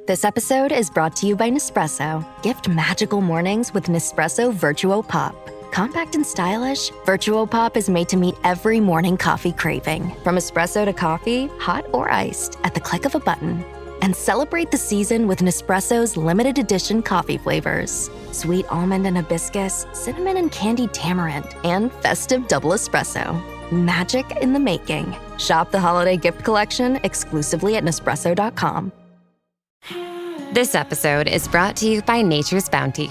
This episode is brought to you by Nespresso. Gift magical mornings with Nespresso Virtuo Pop. Compact and stylish, Virtuo Pop is made to meet every morning coffee craving. From espresso to coffee, hot or iced, at the click of a button. And celebrate the season with Nespresso's limited edition coffee flavors. Sweet almond and hibiscus, cinnamon and candied tamarind, and festive double espresso. Magic in the making. Shop the holiday gift collection exclusively at Nespresso.com. This episode is brought to you by Nature's Bounty.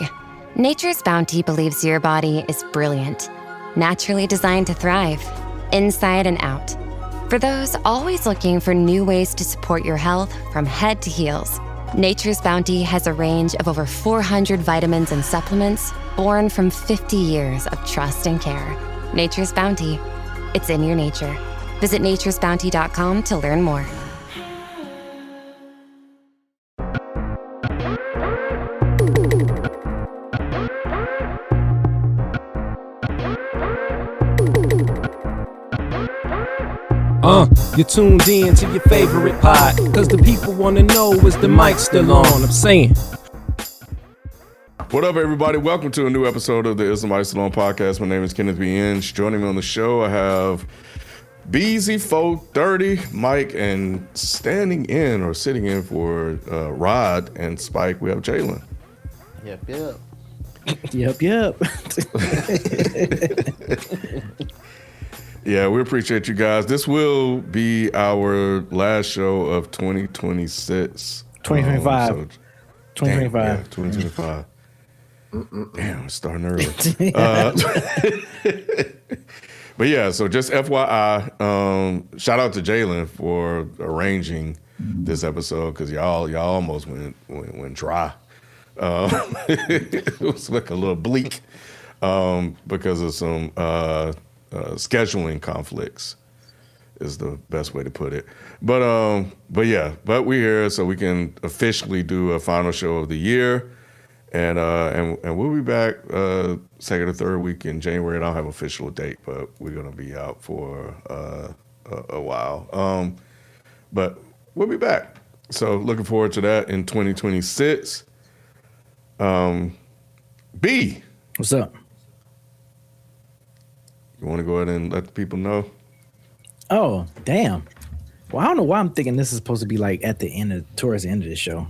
Nature's Bounty believes your body is brilliant, naturally designed to thrive, inside and out. For those always looking for new ways to support your health from head to heels, Nature's Bounty has a range of over 400 vitamins and supplements born from 50 years of trust and care. Nature's Bounty. It's in your nature. Visit naturesbounty.com to learn more. You're tuned in to your favorite pod, cause the people wanna know, is the mic still on? I'm saying. What up, everybody? Welcome to a new episode of the Is the Mic Still On podcast. My name is Kenneth B. Inge. Joining me on the show, I have BZ430, Mike, and standing in or sitting in for Rod and Spike, we have Jalen. Yep. Yeah, we appreciate you guys. This will be our last show of 2026. 2025. 2025. Yeah, 2025. Damn, it's starting early. But yeah, so just FYI, shout out to Jalen for arranging this episode, because y'all almost went dry. It was like a little bleak because of some scheduling conflicts is the best way to put it. But we're here so we can officially do a final show of the year, and we'll be back second or third week in January. I don't have an official date, but we're gonna be out for a while. But we'll be back. So looking forward to that in 2026. B, What's up? you want to go ahead and let the people know? Oh, damn. Well, I don't know why I'm thinking this is supposed to be like towards the end of the show.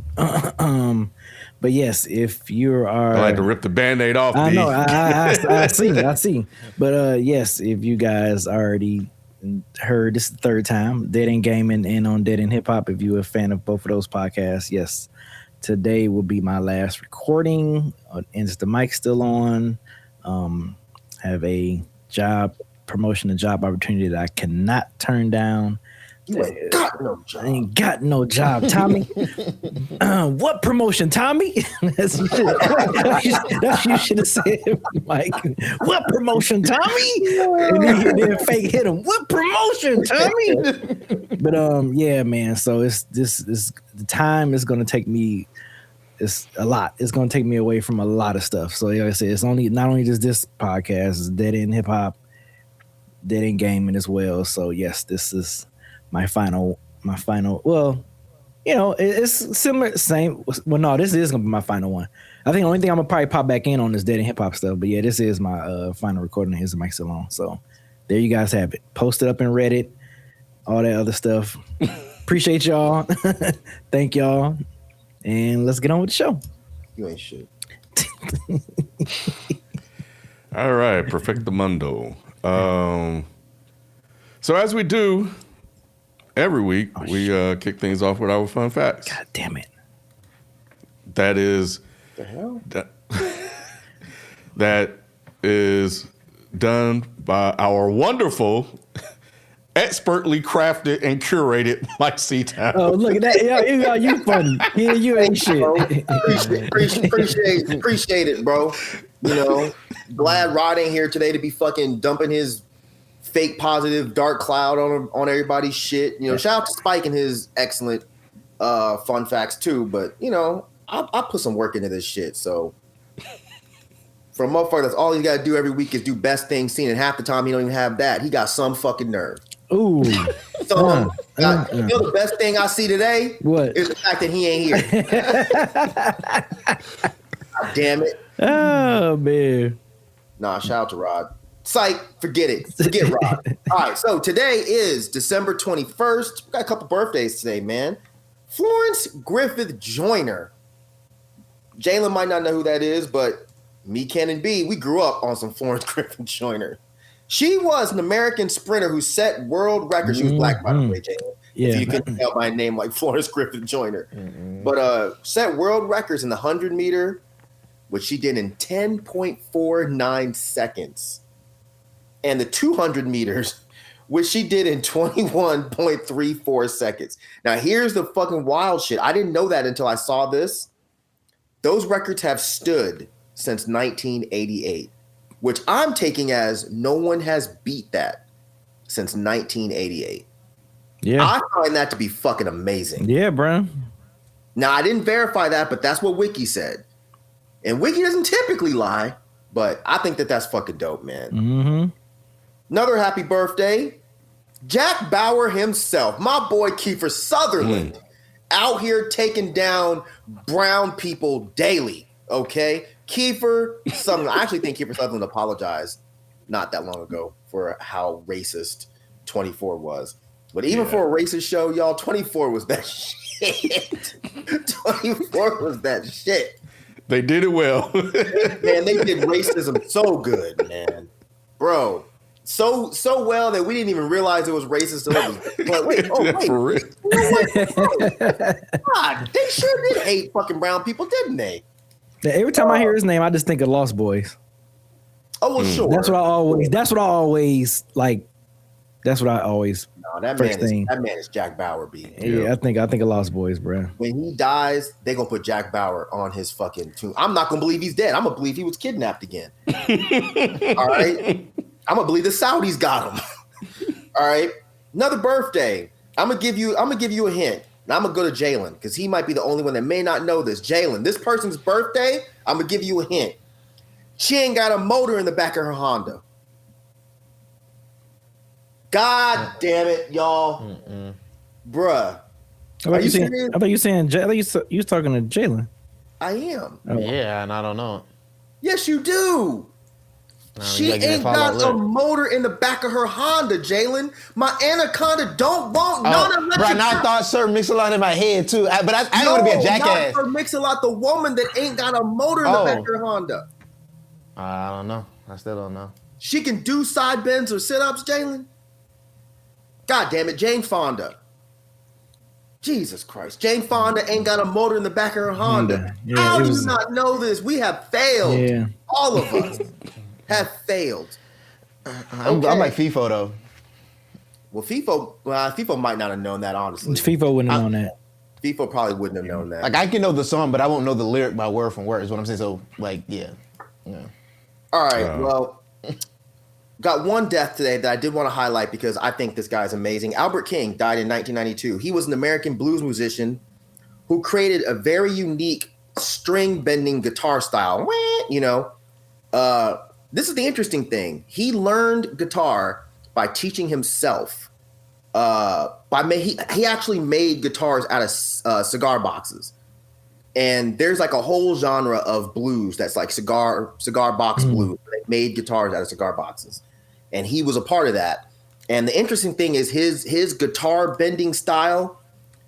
But yes, if you are, I like to rip the Band-Aid off. I B. know, I see. But yes, if you guys already heard, this is the third time, Dead End Gaming and on Dead End Hip Hop, if you're a fan of both of those podcasts, yes, today will be my last recording. Is the mic still on? Have a job opportunity that I cannot turn down. You ain't got no job. I ain't got no job, Tommy. What promotion, Tommy? That's what you should have said, Mike. What promotion, Tommy? And then fake hit him. What promotion, Tommy? But yeah, man. So the time is gonna take me. It's a lot. It's gonna take me away from a lot of stuff. So like I said, it's not only just this podcast. It's Dead End Hip Hop, Dead End Gaming as well. So yes, this is my final. Well, it's similar, same. Well, no, this is gonna be my final one. I think the only thing I'm gonna probably pop back in on is Dead End Hip Hop stuff. But yeah, this is my final recording of Is the Mic Still On. So there you guys have it. Post it up in Reddit, all that other stuff. Appreciate y'all. Thank y'all. And let's get on with the show. You ain't shit. All right, Perfectamundo. So as we do every week, we kick things off with our fun facts. God damn it. That is The hell? that is done by our wonderful, expertly crafted and curated Mike C. Town. Oh, look at that. Yeah, you funny. Yeah, you ain't shit. Appreciate it, bro. Glad Rod ain't here today to be fucking dumping his fake positive dark cloud on everybody's shit. Shout out to Spike and his excellent fun facts too. But I put some work into this shit. So for a motherfucker, that's all he's got to do every week is do best thing seen, and half the time he don't even have that. He got some fucking nerve. Ooh. So you know the best thing I see today? What? Is the fact that he ain't here. God damn it. Oh man. Nah, shout out to Rod. Psych, forget it. Forget Rod. All right, so today is December 21st. We got a couple birthdays today, man. Florence Griffith Joyner. Jalen might not know who that is, but me, Ken, and B, we grew up on some Florence Griffith Joyner. She was an American sprinter who set world records. She was black, by the way, Jalen. Yeah. If you couldn't tell by a name like Florence Griffith Joyner. But set world records in the 100 meter, which she did in 10.49 seconds. And the 200 meters, which she did in 21.34 seconds. Now, here's the fucking wild shit. I didn't know that until I saw this. Those records have stood since 1988, which I'm taking as no one has beat that since 1988. Yeah. I find that to be fucking amazing. Yeah, bro. Now, I didn't verify that, but that's what Wiki said. And Wiki doesn't typically lie, but I think that that's fucking dope, man. Mm-hmm. Another happy birthday, Jack Bauer himself, my boy Kiefer Sutherland, out here taking down brown people daily, okay? Kiefer Sutherland, I actually think Kiefer Sutherland apologized not that long ago for how racist 24 was. But even for a racist show, y'all, 24 was that shit. 24 was that shit. They did it well. Man, they did racism so good, man. Bro. So well that we didn't even realize it was racist. But wait, For real? God, they sure did hate fucking brown people, didn't they? Every time I hear his name, I just think of Lost Boys. Oh, well, sure. That's what I always like. That's what I always. No, that man is Jack Bauer, B. Yeah, I think of Lost Boys, bro. When he dies, they gonna put Jack Bauer on his fucking tomb. I'm not gonna believe he's dead. I'm gonna believe he was kidnapped again. All right. I'm gonna believe the Saudis got him. All right. Another birthday. I'm gonna give you a hint. Now I'm gonna go to Jalen because he might be the only one that may not know this. Jalen, this person's birthday, I'm gonna give you a hint. She ain't got a motor in the back of her Honda. God damn it, y'all. Bruh. I thought you saying you was talking to Jalen. I am. Oh. Yeah, and I don't know. Yes, you do. No, She ain't got a motor in the back of her Honda, Jalen. My Anaconda don't want non-electric. Bro, now I thought Sir Mix-a-Lot in my head too, but I didn't want to be a jackass. Not Sir Mix-a-Lot, the woman that ain't got a motor in the back of her Honda. I don't know. I still don't know. She can do side bends or sit-ups, Jalen. God damn it, Jane Fonda. Jesus Christ. Jane Fonda ain't got a motor in the back of her Honda. Yeah, How do you not know this? We have failed. Yeah. All of us have failed. I'm like FIFO though. Well, FIFO might not have known that, honestly. FIFO wouldn't have known that. FIFO probably wouldn't have known that. Like I can know the song, but I won't know the lyric by word from word. Is what I'm saying. So like, yeah. All right. Well, got one death today that I did want to highlight because I think this guy's amazing. Albert King died in 1992. He was an American blues musician who created a very unique string bending guitar style. You know, this is the interesting thing. He learned guitar by teaching himself. He actually made guitars out of cigar boxes. And there's like a whole genre of blues that's like cigar box blues. They made guitars out of cigar boxes. And he was a part of that. And the interesting thing is his guitar bending style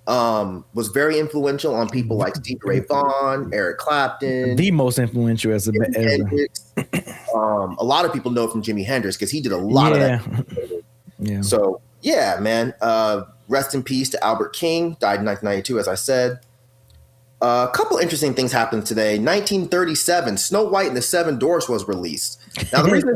was very influential on people like Stevie Ray Vaughan, Eric Clapton. The most influential as a lot of people know it from Jimi Hendrix because he did a lot of that. Yeah. So, yeah, man. Rest in peace to Albert King. Died in 1992, as I said. A couple interesting things happened today. 1937, Snow White and the Seven Dwarfs was released. Now, the reason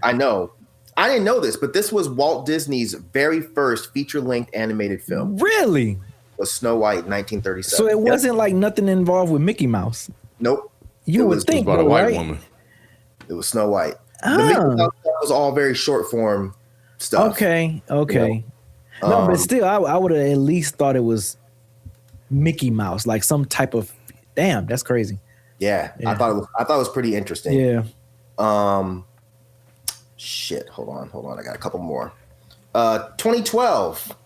I know, I didn't know this, but this was Walt Disney's very first feature-length animated film. Really? Was Snow White in 1937. So it wasn't like nothing involved with Mickey Mouse. Nope. You would think, about a white right? woman. It was Snow White. The Mickey Mouse stuff was all very short-form stuff. Okay. You know? No, but still, I would have at least thought it was Mickey Mouse, like some type of. Damn, that's crazy. Yeah. I thought it was pretty interesting. Yeah. Shit. Hold on. I got a couple more. 2012,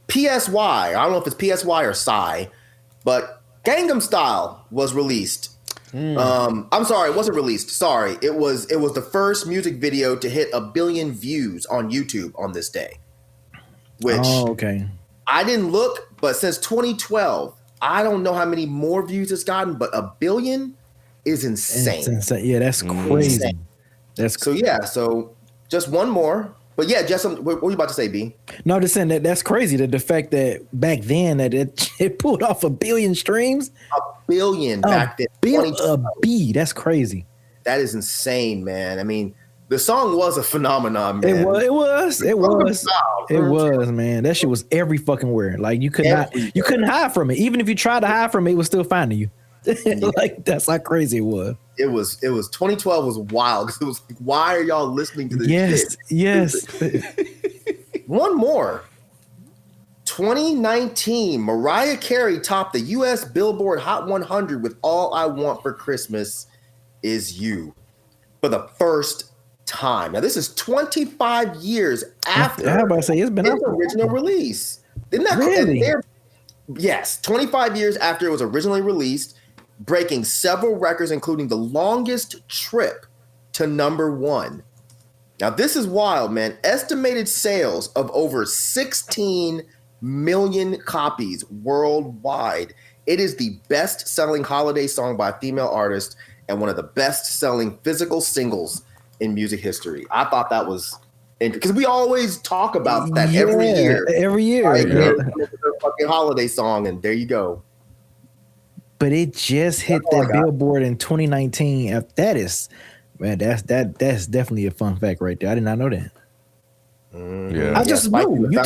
PSY. I don't know if it's PSY or Psy, but Gangnam Style was released. I'm sorry, it wasn't released. Sorry, it was the first music video to hit 1 billion views on YouTube on this day. Which I didn't look, but since 2012, I don't know how many more views it's gotten, but 1 billion is insane. It's insane. Yeah, that's crazy. So just one more. But yeah, Jess, what were you about to say, B? No, just saying that's crazy. The fact that back then that it pulled off 1 billion streams. 1 billion back then. That's crazy. That is insane, man. I mean, the song was a phenomenon, man. It was, man. That shit was every fucking where. Like you couldn't hide from it. Even if you tried to hide from it, it was still finding you. Like that's how crazy it was. It was 2012 was wild because it was like, why are y'all listening to this shit? Yes. One more. 2019, Mariah Carey topped the U.S. Billboard Hot 100 with All I Want for Christmas Is You for the first time. Now, this is 25 years after I was about to say, it's been its original release. Isn't that really? Yes, 25 years after it was originally released, breaking several records, including the longest trip to #1. Now, this is wild, man. Estimated sales of over 16 million copies worldwide. It is the best-selling holiday song by a female artist and one of the best-selling physical singles in music history. I thought that was because we always talk about that every year. Right? Yeah. A fucking holiday song, and there you go. But it just hit that Billboard in 2019. That is, man, that's definitely a fun fact right there. I did not know that. Yeah, I just knew. We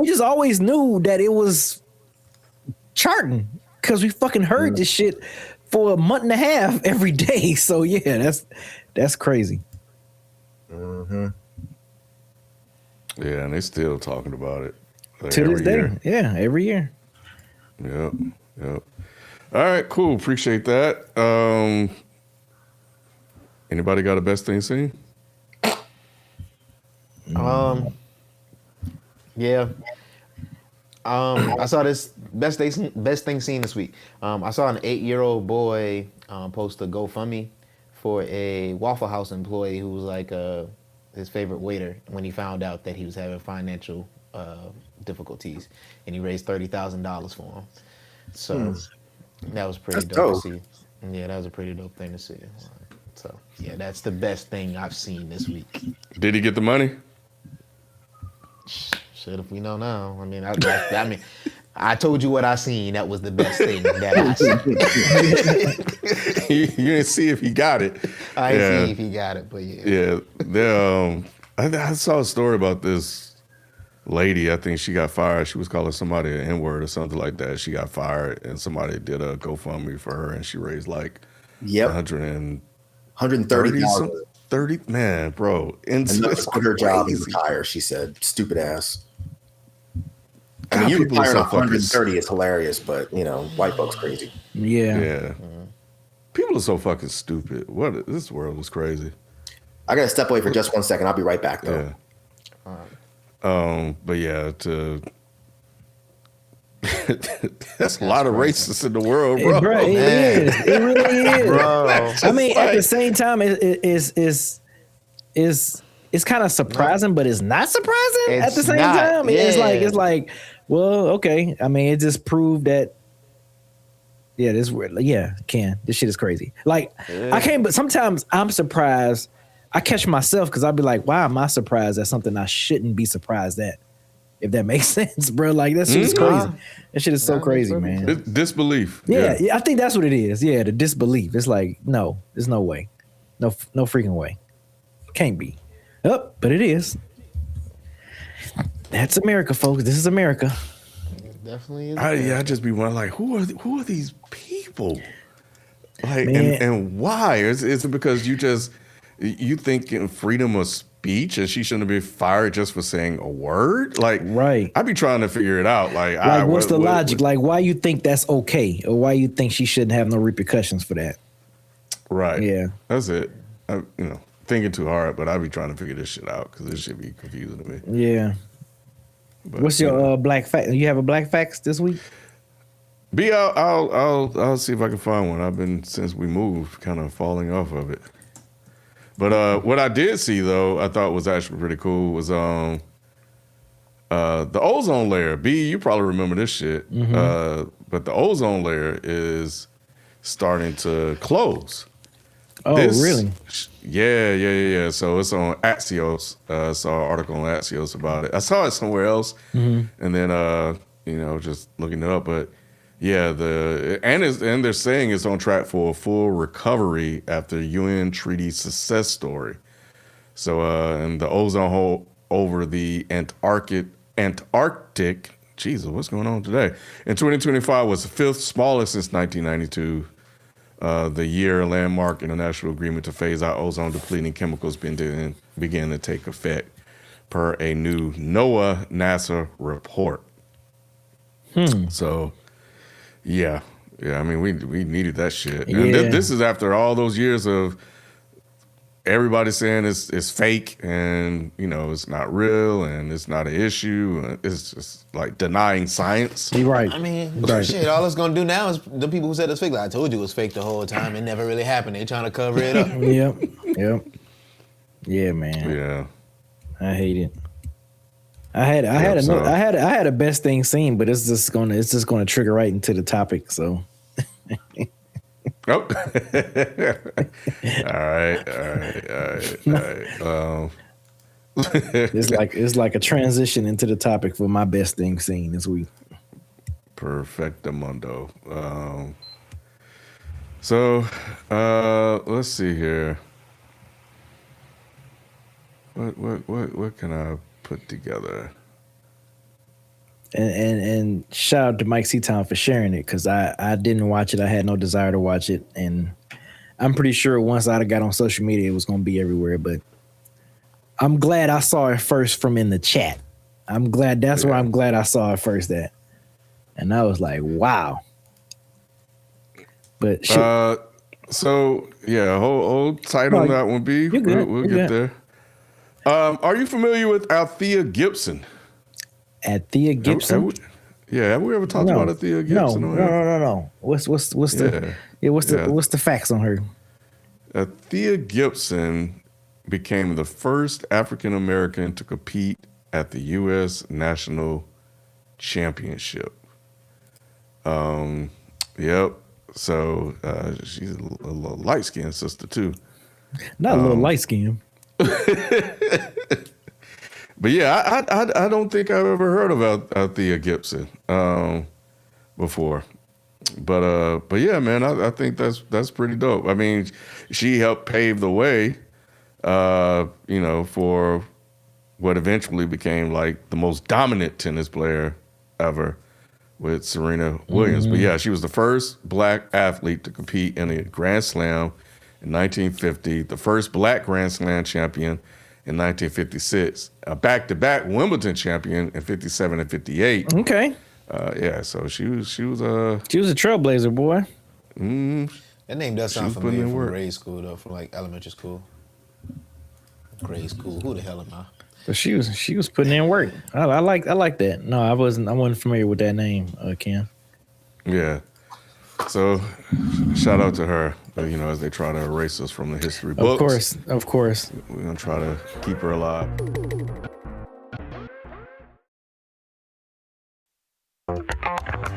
just always knew that it was charting because we fucking heard this shit for a month and a half every day. So yeah, that's crazy. Mm-hmm. Yeah, and they still talking about it like to this day. Year. Yeah, every year. Yep. All right, cool. Appreciate that. Anybody got a best thing seen? Yeah. I saw this best thing seen this week. I saw an 8-year-old boy post a GoFundMe for a Waffle House employee who was like his favorite waiter when he found out that he was having financial difficulties, and he raised $30,000 for him. So that was pretty dope to see. Yeah, that was a pretty dope thing to see. So yeah, that's the best thing I've seen this week. Did he get the money? Shit, if we know now. I mean, I told you what I seen. That was the best thing that I seen. You didn't see if he got it. I didn't see if he got it, but yeah. Yeah, I saw a story about this lady. I think she got fired. She was calling somebody an N-word or something like that. She got fired, and somebody did a GoFundMe for her, and she raised like $130,000. 30, man, bro. And it's quit her job and retire, she said. Stupid ass. I mean, you retire at 130 is hilarious, but you know, white folks crazy. Yeah. People are so fucking stupid. This world is crazy. I gotta step away for just 1 second. I'll be right back though. Yeah. But yeah, that's a lot of racists in the world, bro. It is. It really is, bro. I mean, at the same time, it's kind of surprising, but it's not surprising at the same time. Yeah. It's like, well, okay. I mean, it just proved that. Yeah, this shit is crazy. Like, I can't. But sometimes I'm surprised. I catch myself because I'll be like, why am I surprised at something I shouldn't be surprised at? If that makes sense, bro. Like, that shit is crazy. That shit is so crazy, man. Disbelief. Yeah, I think that's what it is. Yeah, the disbelief. It's like, no, there's no way. No freaking way. Can't be. Oh, but it is. That's America, folks. This is America. It definitely is. I just be wondering, like, who are these people? Like, and why? Is it because you think in freedom of speech and she shouldn't be fired just for saying a word? Like, right. I be trying to figure it out. Like, what's the logic? Like, why you think that's okay, or why you think she shouldn't have no repercussions for that? Right. Yeah. That's it. thinking too hard, but I be trying to figure this shit out because this shit be confusing to me. Yeah. But, What's your black fact? You have a black facts this week? B, I'll see if I can find one. I've been, since we moved, kind of falling off of it. But what I did see though, I thought was actually pretty cool was the ozone layer. B, you probably remember this shit. But the ozone layer is starting to close. Oh, really? Yeah. So it's on Axios. Saw an article on Axios about it. I saw it somewhere else, and then just looking it up. But yeah, and they're saying it's on track for a full recovery after UN treaty success story. So and the ozone hole over the Antarctic. Jesus, what's going on today? In 2025 was the fifth smallest since 1992. The year landmark international agreement to phase out ozone depleting chemicals began to take effect per a new NOAA NASA report. So, yeah. I mean, we needed that shit. And this is after all those years of everybody saying it's fake and, it's not real and it's not an issue. It's just like denying science. You're right. I mean, Right. shit, all it's gonna do now is the people who said it's fake. Like, I told you it was fake the whole time. It never really happened. They trying to cover it up. Yep. Yeah, man. Yeah. I hate it. I had a best thing seen, but it's just gonna trigger right into the topic. So. Oh. All right. It's like a transition into the topic for my best thing seen this week. Perfectamundo. Let's see here. What can I put together? And shout out to Mike Seatown for sharing it, because I didn't watch it. I had no desire to watch it, and I'm pretty sure once I got on social media, it was going to be everywhere. But I'm glad I saw it first from in the chat. I'm glad that's where I'm glad I saw it first at, and I was like, wow. But shit. Hold tight on that one, B. We'll get there. Are you familiar with Althea Gibson? Althea Gibson? Have we ever talked about Althea Gibson? No. What's the facts on her? Althea Gibson became the first African American to compete at the U.S. National Championship. Yep. So she's a little light skinned sister too. Not a little light skinned. But yeah, I don't think I've ever heard of Althea Gibson before. But yeah, man, I think that's pretty dope. I mean, she helped pave the way, for what eventually became like the most dominant tennis player ever with Serena Williams. But yeah, she was the first black athlete to compete in a Grand Slam in 1950, the first black Grand Slam champion in 1956, a back-to-back Wimbledon champion in 57 and 58. Okay. So she was a trailblazer, boy. That name does sound familiar from grade school though, from like elementary school. Grade school. Who the hell am I? But she was putting in work. I like that. No, I wasn't familiar with that name, Ken. Yeah. So shout out to her. As they try to erase us from the history books. Of course. We're gonna try to keep her alive.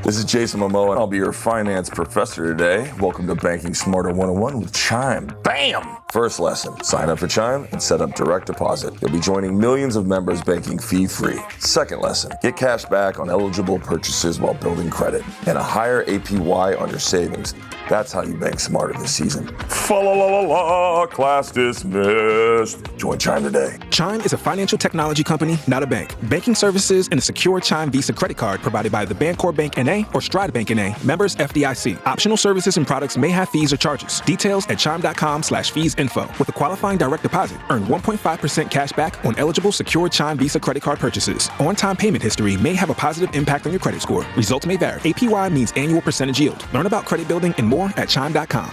This is Jason Momoa, and I'll be your finance professor today. Welcome to Banking Smarter 101 with Chime. Bam! First lesson, sign up for Chime and set up direct deposit. You'll be joining millions of members banking fee-free. Second lesson, get cash back on eligible purchases while building credit and a higher APY on your savings. That's how you bank smarter this season. Fa-la-la-la-la, class dismissed. Join Chime today. Chime is a financial technology company, not a bank. Banking services and a secure Chime Visa credit card provided by the Bancorp Bank N.A. or Stride Bank N.A. Members FDIC. Optional services and products may have fees or charges. Details at chime.com/feesinfo. With a qualifying direct deposit, earn 1.5% cash back on eligible secure Chime Visa credit card purchases. On-time payment history may have a positive impact on your credit score. Results may vary. APY means annual percentage yield. Learn about credit building and more at chime.com.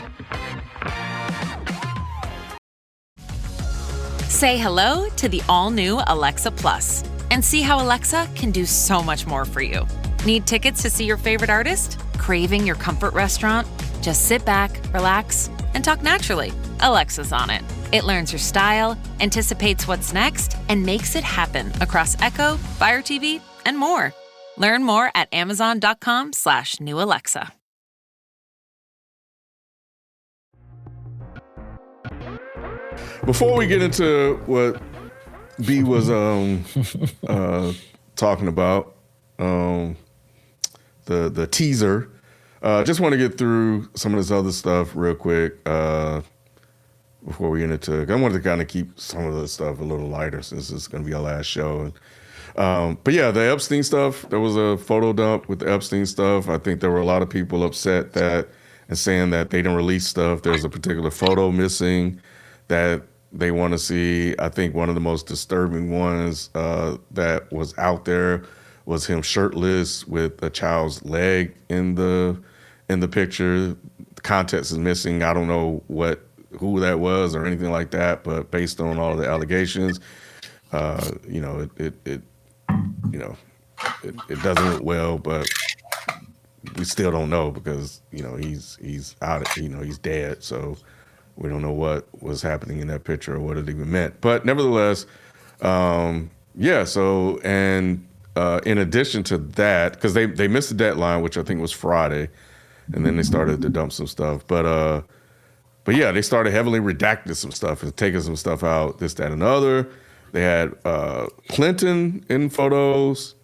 Say hello to the all-new Alexa Plus and see how Alexa can do so much more for you. Need tickets to see your favorite artist? Craving your comfort restaurant? Just sit back, relax, and talk naturally. Alexa's on it. It learns your style, anticipates what's next, and makes it happen across Echo, Fire TV, and more. Learn more at amazon.com/new Alexa. Before we get into what B was talking about, the teaser, just want to get through some of this other stuff real quick before we get into it. I wanted to kind of keep some of the stuff a little lighter since it's going to be our last show. But yeah, the Epstein stuff, there was a photo dump with the Epstein stuff. I think there were a lot of people upset that and saying that they didn't release stuff. There's a particular photo missing that they want to see. I think one of the most disturbing ones that was out there was him shirtless with a child's leg in the picture. The context is missing. I don't know who that was or anything like that, but based on all of the allegations, it doesn't look well, but we still don't know because he's out. He's dead, so we don't know what was happening in that picture or what it even meant. But nevertheless, yeah. So in addition to that, because they missed the deadline, which I think was Friday, and then they started to dump some stuff. But yeah, they started heavily redacting some stuff and taking some stuff out, this, that, and the other. They had Clinton in photos.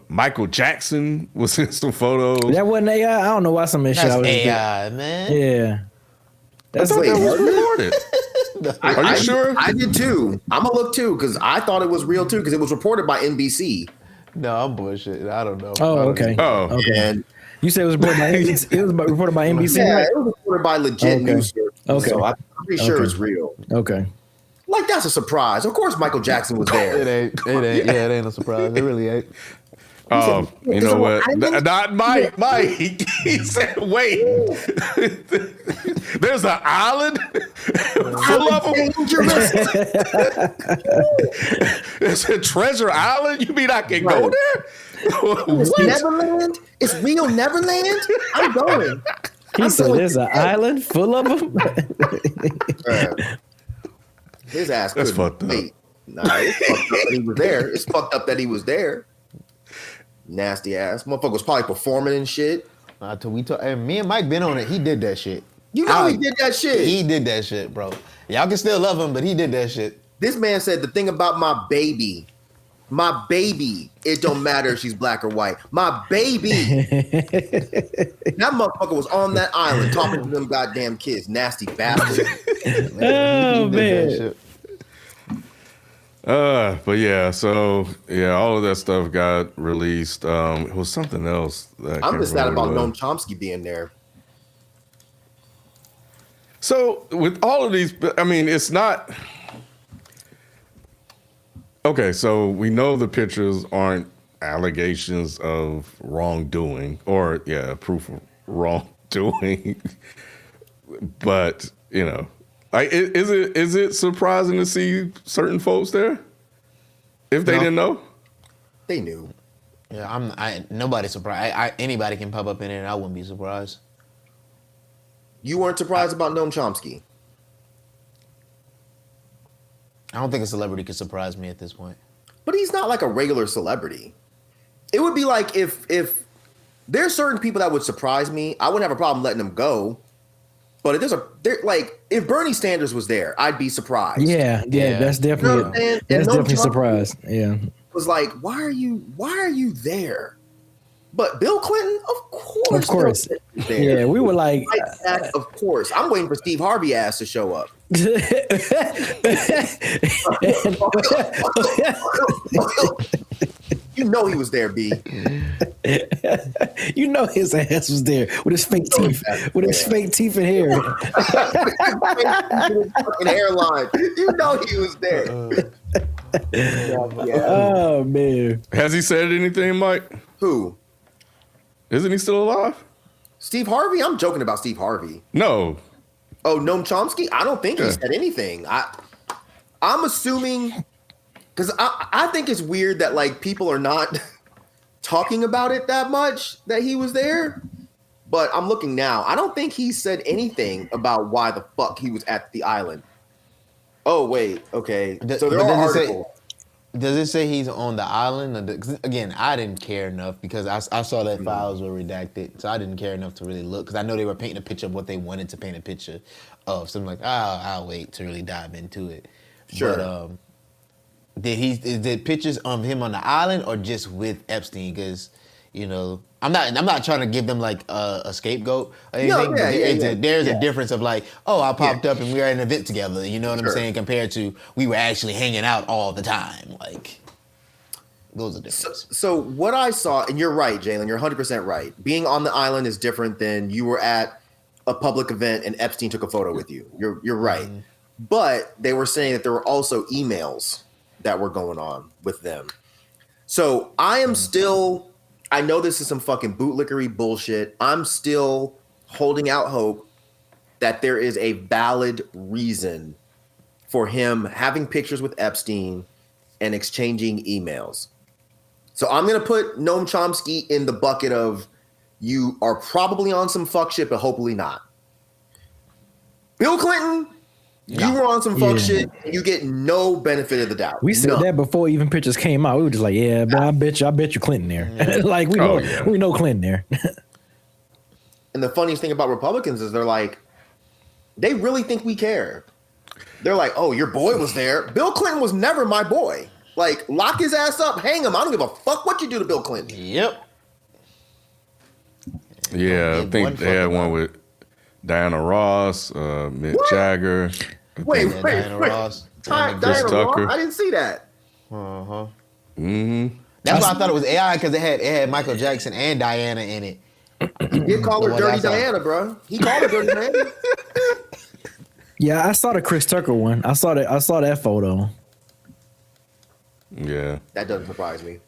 Michael Jackson was in some photos. That wasn't AI. I don't know why some of this shit. That's AI, man. Yeah. That's what was reported. Are you sure? I did too. I'm gonna look too because I thought it was real too because it was reported by NBC. No, I'm bullshit. I don't know. Oh, okay. Oh, okay. And You said it was reported by NBC. It was reported by NBC. yeah, Right? it was reported by legit news sources. Okay. So I'm pretty sure Okay. it's real. Okay. Like that's a surprise. Of course, Michael Jackson was there. It ain't. Yeah, it ain't a surprise. It really ain't. Oh, you know what? Not Mike. He said, wait. There's an island full of them? Dangerous. It's a treasure island? You mean I can go there? It's Neverland? It's real Neverland? I'm going. He said there's an island full of them. His ass That's couldn't fucked up. wait. Nah, it's fucked up that he was there. It's fucked up that he was there. Nasty ass. Motherfucker was probably performing and shit. And me and Mike been on it. He did that shit. You know he did that shit. He did that shit, bro. Y'all can still love him, but he did that shit. This man said the thing about my baby, it don't matter if she's black or white. My baby. That motherfucker was on that island talking to them goddamn kids. Nasty bastard. Oh man. But yeah, so yeah, all of that stuff got released. It was something else. I'm just sad about Noam Chomsky being there. So with all of these, I mean, it's not okay. So we know the pictures aren't allegations of wrongdoing or proof of wrongdoing, but like, is it surprising to see certain folks there? If they didn't know? They knew. Yeah, nobody's surprised. Anybody can pop up in it and I wouldn't be surprised. You weren't surprised about Noam Chomsky? I don't think a celebrity could surprise me at this point. But he's not like a regular celebrity. It would be like if there's certain people that would surprise me, I wouldn't have a problem letting them go. But if if Bernie Sanders was there, I'd be surprised. Yeah, that's definitely definitely surprised. Yeah, was like, why are you there? But Bill Clinton, of course, yeah, we were like that, of course. I'm waiting for Steve Harvey ass to show up. You know he was there, B. You know his ass was there with his fake teeth, and hair. Fucking hairline. You know he was there. Oh man. Has he said anything, Mike? Who? Isn't he still alive? Steve Harvey? I'm joking about Steve Harvey. No. Oh, Noam Chomsky? I don't think he said anything. I'm assuming, because I think it's weird that like people are not talking about it that much that he was there. But I'm looking now. I don't think he said anything about why the fuck he was at the island. Oh wait, okay. So there are articles. Does it say he's on the island? 'Cause again, I didn't care enough because I saw that files were redacted, so I didn't care enough to really look because I know they were painting a picture of what they wanted to paint a picture of. So I'm like, I'll wait to really dive into it. Sure. But did pictures of him on the island or just with Epstein? Because I'm not trying to give them like a scapegoat or anything. There's a difference of like, I popped up and we were at an event together. You know what I'm saying? Compared to we were actually hanging out all the time. Like those are different. So what I saw, and you're right, Jalen. You're 100% right. Being on the island is different than you were at a public event and Epstein took a photo with you. You're right. Mm-hmm. But they were saying that there were also emails that were going on with them. So I am still. I know this is some fucking bootlickery bullshit. I'm still holding out hope that there is a valid reason for him having pictures with Epstein and exchanging emails. So I'm going to put Noam Chomsky in the bucket of you are probably on some fuck shit, but hopefully not. Bill Clinton, you were on some fuck shit. And you get no benefit of the doubt. We said that before even pictures came out. We were just like, yeah, but I bet you Clinton there. Like we know Clinton there. And the funniest thing about Republicans is they're like, they really think we care. They're like, oh, your boy was there. Bill Clinton was never my boy. Like, lock his ass up, hang him. I don't give a fuck what you do to Bill Clinton. Yep. Yeah, I think they had one with Diana Ross, Mick Jagger. Wait. Diana Ross. Diana Ross? I didn't see that. Uh-huh. Mm-hmm. That's why I thought it was AI because it had Michael Jackson and Diana in it. He did call her Dirty Diana, bro. He called her Dirty Diana. Yeah, I saw the Chris Tucker one. I saw that photo. Yeah. That doesn't surprise me.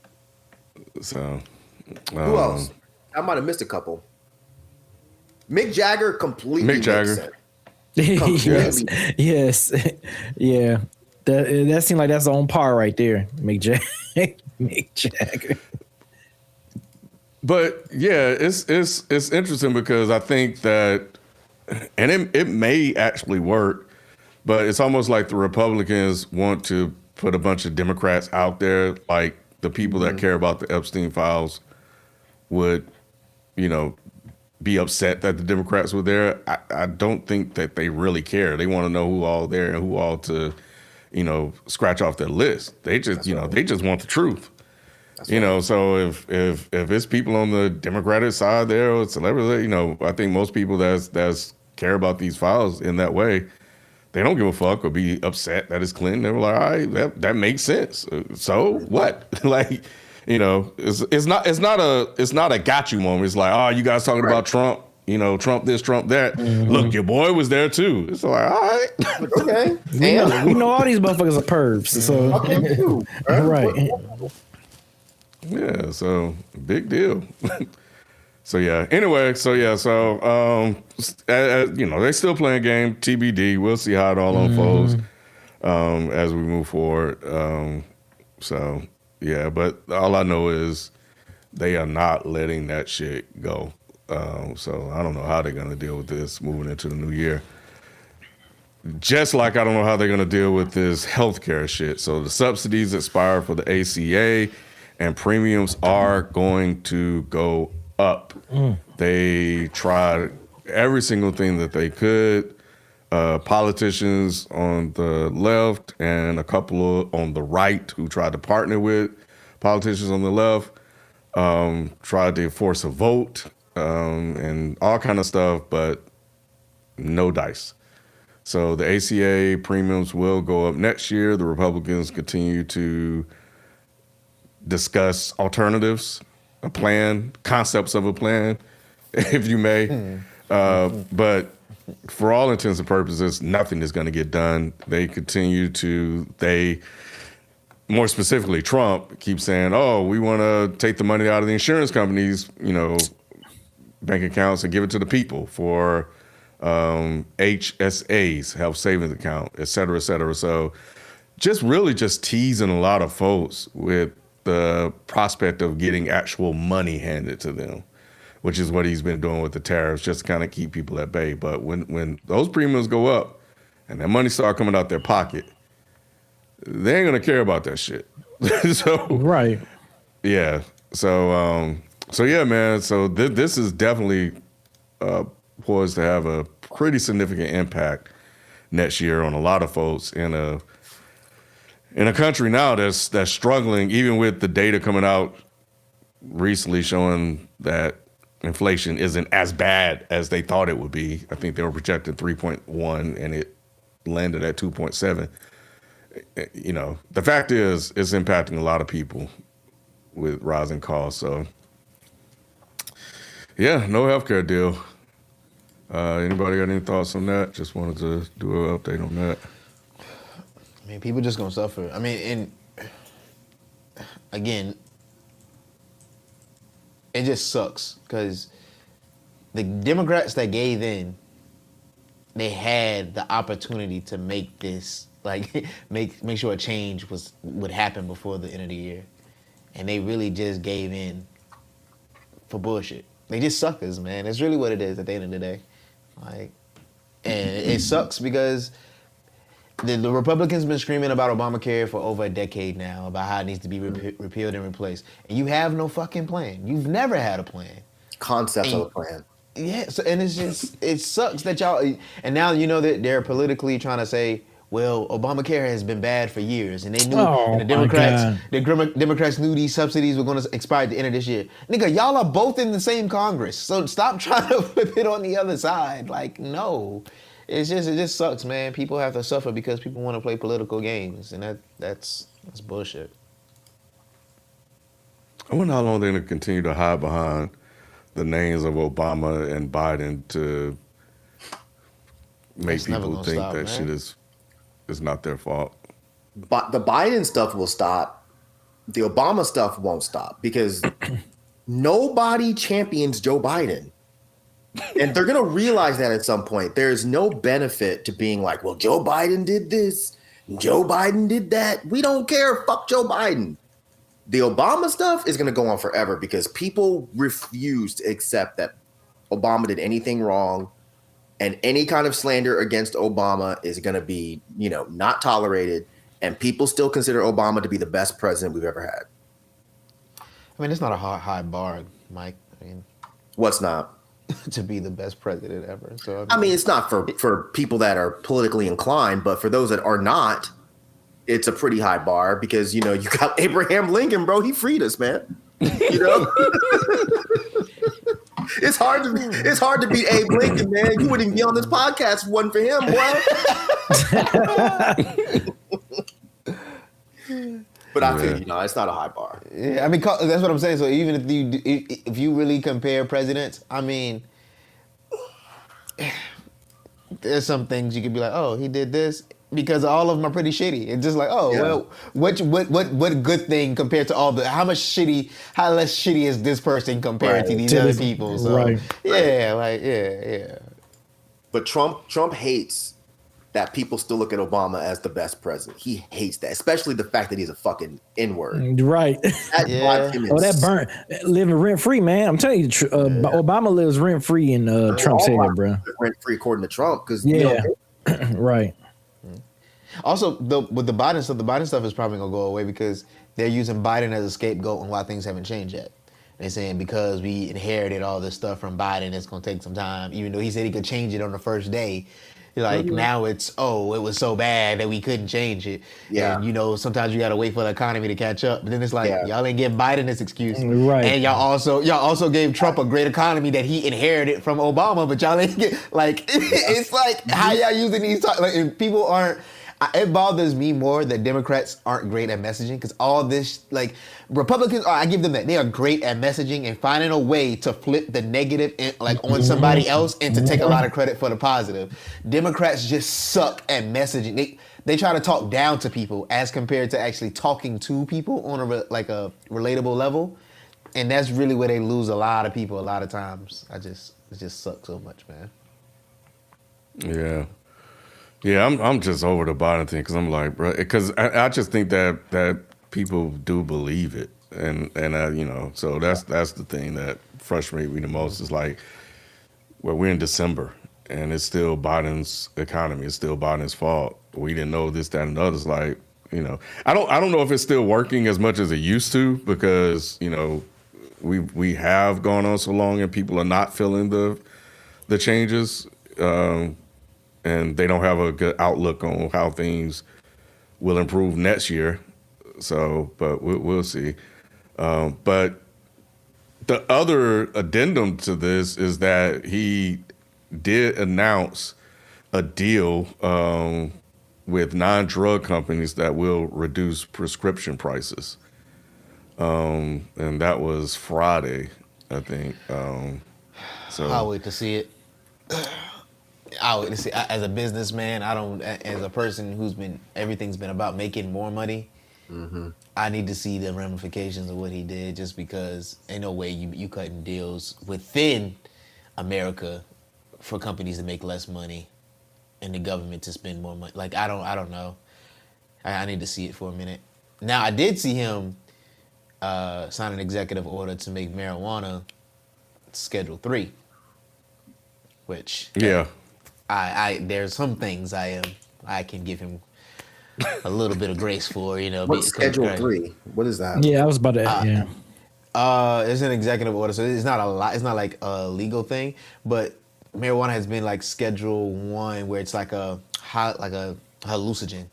So who else? I might have missed a couple. Mick Jagger completely makes sense. Yes. Yeah. That seemed like that's on par right there. Mick Jagger. But yeah, it's interesting because I think that, and it may actually work, but it's almost like the Republicans want to put a bunch of Democrats out there, like the people that care about the Epstein Files would, be upset that the Democrats were there. I don't think that they really care. They want to know who all there and who all to, scratch off their list. They just, they just want the truth. So if it's people on the Democratic side there or celebrities, I think most people that's care about these files in that way, they don't give a fuck or be upset that it's Clinton. They were like, all right, that makes sense. So what? Like, it's not a got you moment. It's like, oh, you guys talking about Trump, Trump this, Trump that. Mm-hmm. Look, your boy was there too. It's like, all right. Okay. we know all these motherfuckers are pervs. So okay, too. Right. Yeah, so big deal. So yeah. Anyway, they're still playing game. TBD. We'll see how it all unfolds as we move forward. So yeah, but all I know is they are not letting that shit go. So I don't know how they're gonna deal with this moving into the new year. Just like I don't know how they're gonna deal with this healthcare shit. So the subsidies expire for the ACA, and premiums are going to go up. They tried every single thing that they could. Politicians on the left and a couple on the right who tried to partner with politicians on the left tried to force a vote and all kind of stuff, but no dice. So the ACA premiums will go up next year. The Republicans continue to discuss alternatives, a plan, concepts of a plan, if you may. But for all intents and purposes, nothing is going to get done. They continue to, more specifically Trump, keeps saying, oh, we want to take the money out of the insurance companies, bank accounts and give it to the people for HSAs, health savings account, et cetera, et cetera. So just teasing a lot of folks with the prospect of getting actual money handed to them, which is what he's been doing with the tariffs, just to kind of keep people at bay. But when those premiums go up and that money start coming out their pocket, they ain't gonna care about that shit. So right, yeah. So yeah, man. So this is definitely poised to have a pretty significant impact next year on a lot of folks in a country now that's struggling, even with the data coming out recently showing that inflation isn't as bad as they thought it would be. I think they were projecting 3.1 and it landed at 2.7. You know, the fact is it's impacting a lot of people with rising costs. So yeah, no healthcare deal. Anybody got any thoughts on that? Just wanted to do an update on that. I mean, people just gonna suffer. I mean, and again, it just sucks because the Democrats that gave in, they had the opportunity to make this, like, make sure a change would happen before the end of the year, and they really just gave in for bullshit. They just suckers, man. That's really what it is at the end of the day. Like, and it sucks because the Republicans been screaming about Obamacare for over a decade now, about how it needs to be repealed and replaced. And you have no fucking plan. You've never had a plan. Concept of a plan. Yeah, so, and it's just, it sucks that y'all, and now you know that they're politically trying to say, well, Obamacare has been bad for years, and they knew, and the Democrats knew these subsidies were going to expire at the end of this year. Nigga, y'all are both in the same Congress, so stop trying to flip it on the other side. Like, no. It just sucks, man. People have to suffer because people want to play political games, and that's bullshit. I wonder how long they're going to continue to hide behind the names of Obama and Biden to make people think that shit is not their fault. But the Biden stuff will stop. The Obama stuff won't stop because nobody champions Joe Biden. And they're going to realize that at some point. There's no benefit to being like, well, Joe Biden did this, Joe Biden did that. We don't care. Fuck Joe Biden. The Obama stuff is going to go on forever because people refuse to accept that Obama did anything wrong, and any kind of slander against Obama is going to be, not tolerated. And people still consider Obama to be the best president we've ever had. I mean, it's not a high bar, Mike. I mean, what's not? To be the best president ever. So I mean, it's not for people that are politically inclined, but for those that are not, it's a pretty high bar because you got Abraham Lincoln, bro. He freed us, man. It's hard to beat Abe Lincoln, man. You wouldn't even be on this podcast if it wasn't for him, boy. But I think it's not a high bar. Yeah, I mean that's what I'm saying. So even if you really compare presidents, I mean, there's some things you could be like, oh, he did this because all of them are pretty shitty. It's just like, well, what good thing compared to how less shitty is this person compared to these other people? So, yeah. But Trump hates that people still look at Obama as the best president. He hates that, especially the fact that he's a fucking N-word. Right. That burnt living rent free, man. I'm telling you, Obama lives rent free in Trump's head, bro. Rent free according to Trump, because right. Also, with the Biden stuff is probably gonna go away because they're using Biden as a scapegoat on why things haven't changed yet. They're saying because we inherited all this stuff from Biden, it's gonna take some time, even though he said he could change it on the first day. Like now it's, it was so bad that we couldn't change it. Yeah. And sometimes you gotta wait for the economy to catch up. But then it's like, y'all ain't give Biden this excuse. Right. And y'all also gave Trump a great economy that he inherited from Obama, but y'all ain't get, like, it's like how y'all using these, if people aren't, it bothers me more that Democrats aren't great at messaging because all this, like, Republicans, I give them that. They are great at messaging and finding a way to flip the negative on somebody else and to take a lot of credit for the positive. Democrats just suck at messaging. They try to talk down to people as compared to actually talking to people on a relatable level. And that's really where they lose a lot of people a lot of times. It just sucks so much, man. Yeah. Yeah, I'm just over the Biden thing because I'm like, bro, because I just think that people do believe it, and you know, so that's the thing that frustrates me the most is like, well, we're in December and it's still Biden's economy, it's still Biden's fault. We didn't know this, that, and the others. Like, you know, I don't know if it's still working as much as it used to because you know we have gone on so long and people are not feeling the changes. And they don't have a good outlook on how things will improve next year. So, but we'll see. But the other addendum to this is that he did announce a deal with non-drug companies that will reduce prescription prices. And that was Friday, I think. So I'll wait to see it. As a businessman, as a person who's everything's been about making more money, I need to see the ramifications of what he did just because ain't no way you cutting deals within America for companies to make less money and the government to spend more money. Like, I don't know. I need to see it for a minute. Now, I did see him sign an executive order to make marijuana Schedule 3, which... Yeah. There's some things I can give him a little bit of grace for, you know. What's Schedule 3? What is that? Yeah, I was about to. It's an executive order, so it's not a lot. It's not like a legal thing, but marijuana has been like Schedule 1, where it's like a hallucinogen,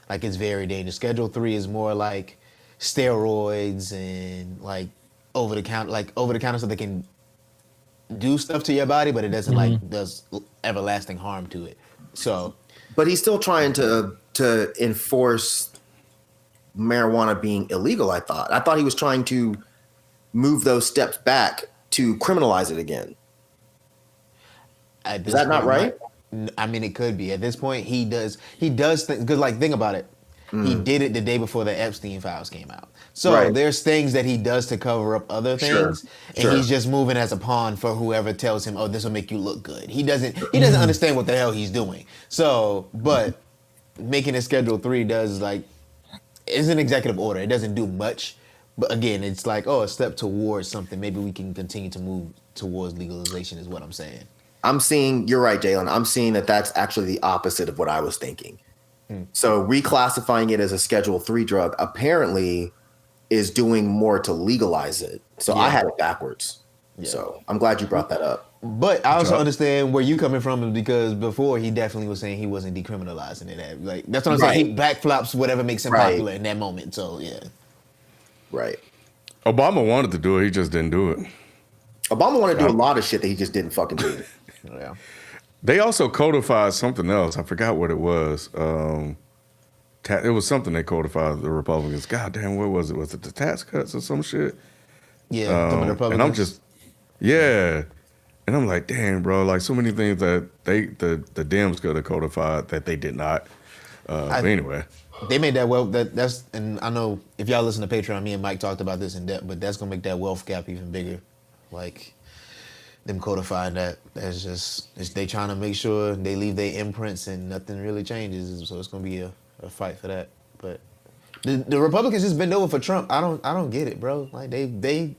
like it's very dangerous. Schedule 3 is more like steroids and like over the counter, so they can do stuff to your body, but it doesn't like does everlasting harm to it. So, but he's still trying to enforce marijuana being illegal. I thought he was trying to move those steps back to criminalize it again. Is that not right? I mean, it could be. At this point, he does things, because like, think about it. He did it the day before the Epstein Files came out. So there's things that he does to cover up other things, and he's just moving as a pawn for whoever tells him, "Oh, this will make you look good." He doesn't understand what the hell he's doing. So, but making it Schedule 3 does it's an executive order. It doesn't do much, but again, it's like, a step towards something. Maybe we can continue to move towards legalization. Is what I'm saying. You're right, Jalen. I'm seeing that that's actually the opposite of what I was thinking. So reclassifying it as a Schedule 3 drug apparently is doing more to legalize it. So I had it backwards. Yeah. So I'm glad you brought that up. But I also understand where you coming from, because before he definitely was saying he wasn't decriminalizing it. Like, that's what I'm saying. He backflops whatever makes him popular in that moment. So yeah. Right. Obama wanted to do it. He just didn't do it. Obama wanted to do a lot of shit that he just didn't fucking do. Yeah. They also codified something else. I forgot what it was. It was something they codified, the Republicans. God damn, what was it? Was it the tax cuts or some shit? Yeah, the Republicans. And I'm just, and I'm like, damn, bro, like so many things that the Dems could have codified that they did not. But anyway. They made that and I know if y'all listen to Patreon, me and Mike talked about this in depth, but that's gonna make that wealth gap even bigger. Like, them codifying that, they trying to make sure they leave their imprints and nothing really changes. So it's gonna be a fight for that. But the Republicans just bend over for Trump. I don't get it, bro. Like they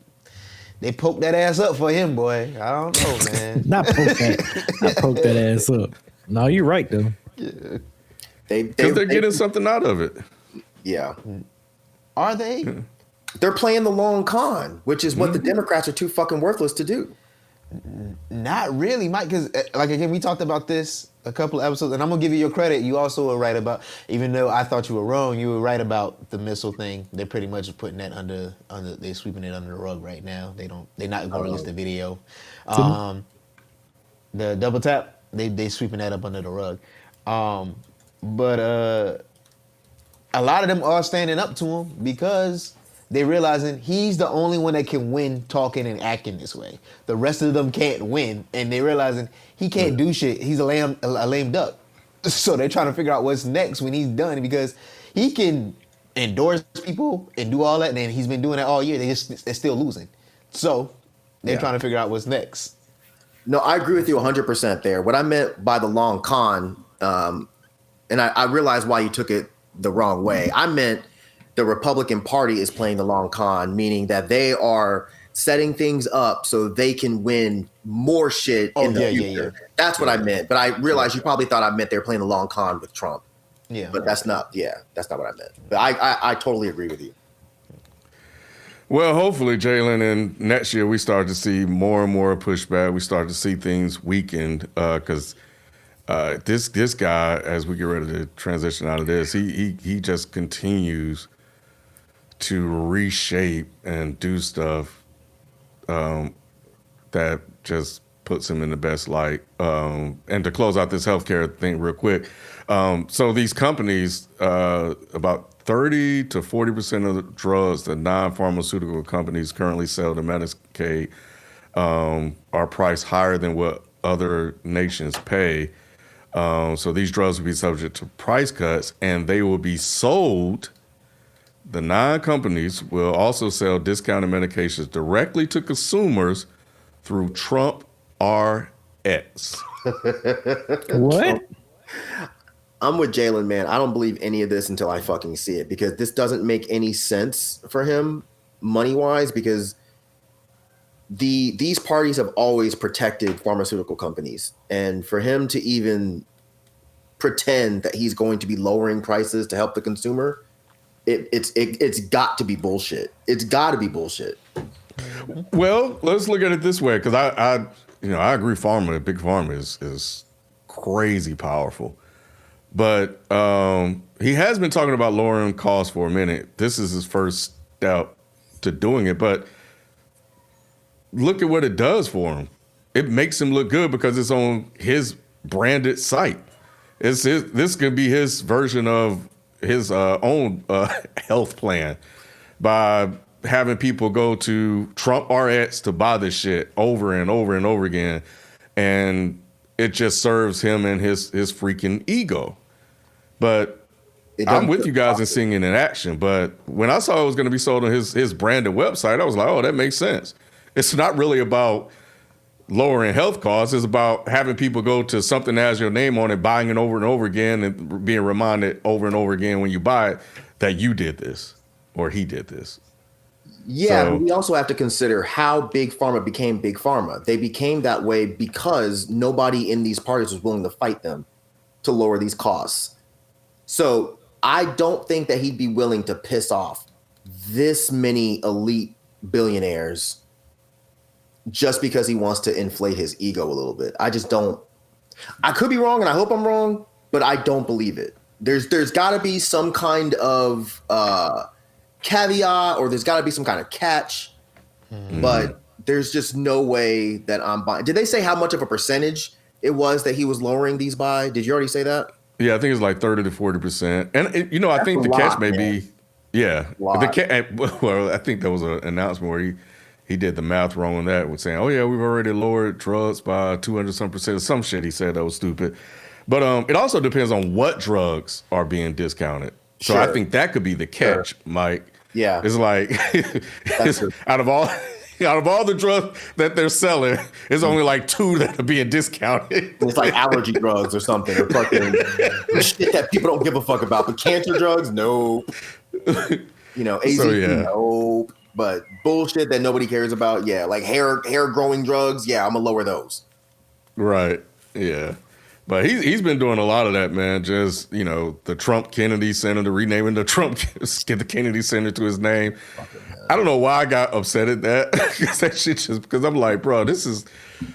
poked that ass up for him, boy. I don't know, man. Not poke that ass up. No, you're right though. Yeah. They're getting something out of it. Yeah. Are they? They're playing the long con, which is what the Democrats are too fucking worthless to do. Not really, Mike, because again, we talked about this a couple of episodes, and I'm gonna give you your credit. You also were right about, even though I thought you were wrong, you were right about the missile thing. They're pretty much putting that under they're sweeping it under the rug right now. They're not gonna release the video. The double tap, they sweeping that up under the rug. But a lot of them are standing up to him because they're realizing he's the only one that can win talking and acting this way. The rest of them can't win, and they're realizing he can't do shit. He's a lame duck. So they're trying to figure out what's next when he's done, because he can endorse people and do all that, and then he's been doing that all year. They're still losing. So they're trying to figure out what's next. No, I agree with you 100% there. What I meant by the long con And I realize why you took it the wrong way. I meant the Republican Party is playing the long con, meaning that they are setting things up so they can win more shit in the future. Yeah. That's what I meant. But I realized you probably thought I meant they were playing the long con with Trump. Yeah. But that's not what I meant. But I totally agree with you. Well, hopefully, Jalen, and next year we start to see more and more pushback. We start to see things weakened because this guy, as we get ready to transition out of this, he just continues to reshape and do stuff that just puts him in the best light. And to close out this healthcare thing real quick, so these companies, about 30 to 40% of the drugs that non-pharmaceutical companies currently sell to Medicaid are priced higher than what other nations pay. So these drugs will be subject to price cuts, and they will be sold. The non-companies will also sell discounted medications directly to consumers through Trump RX. What? I'm with Jalen, man. I don't believe any of this until I fucking see it, because this doesn't make any sense for him money-wise, because these parties have always protected pharmaceutical companies. And for him to even pretend that he's going to be lowering prices to help the consumer, it's got to be bullshit. It's got to be bullshit. Well, let's look at it this way, because I agree. Big pharma is crazy powerful, but he has been talking about lowering costs for a minute. This is his first step to doing it, but look at what it does for him. It makes him look good because it's on his branded site. This could be his version of his own health plan by having people go to Trump RX to buy this shit over and over and over again. And it just serves him and his freaking ego. But I'm with you guys in seeing it in action. But when I saw it was going to be sold on his branded website, I was like, oh, that makes sense. It's not really about lowering health costs. It's about having people go to something that has your name on it, buying it over and over again, and being reminded over and over again when you buy it that you did this or he did this. Yeah, but we also have to consider how Big Pharma became Big Pharma. They became that way because nobody in these parties was willing to fight them to lower these costs. So I don't think that he'd be willing to piss off this many elite billionaires just because he wants to inflate his ego a little bit. I just don't. I could be wrong, and I hope I'm wrong, but I don't believe it. There's got to be some kind of caveat, or there's got to be some kind of catch, but there's just no way that I'm buying. Did they say how much of a percentage it was that he was lowering these by? Did you already say that? Yeah, I think it's like 30 to 40%. And I think the catch may be, well, I think there was an announcement where he did the math wrong on that, with saying, oh yeah, we've already lowered drugs by 200% or some shit he said that was stupid. But it also depends on what drugs are being discounted. So I think that could be the catch, Mike. Yeah. It's like out of all the drugs that they're selling, it's only like 2 that are being discounted. It's like allergy drugs or something, or fucking shit that people don't give a fuck about. But cancer drugs, nope. AZT, nope. But bullshit that nobody cares about, like hair growing drugs, I'm gonna lower those. Right. Yeah. But he's been doing a lot of that, man. Just, the Trump Kennedy Center, renaming the Kennedy Center to his name. I don't know why I got upset at that. Because I'm like, bro, this is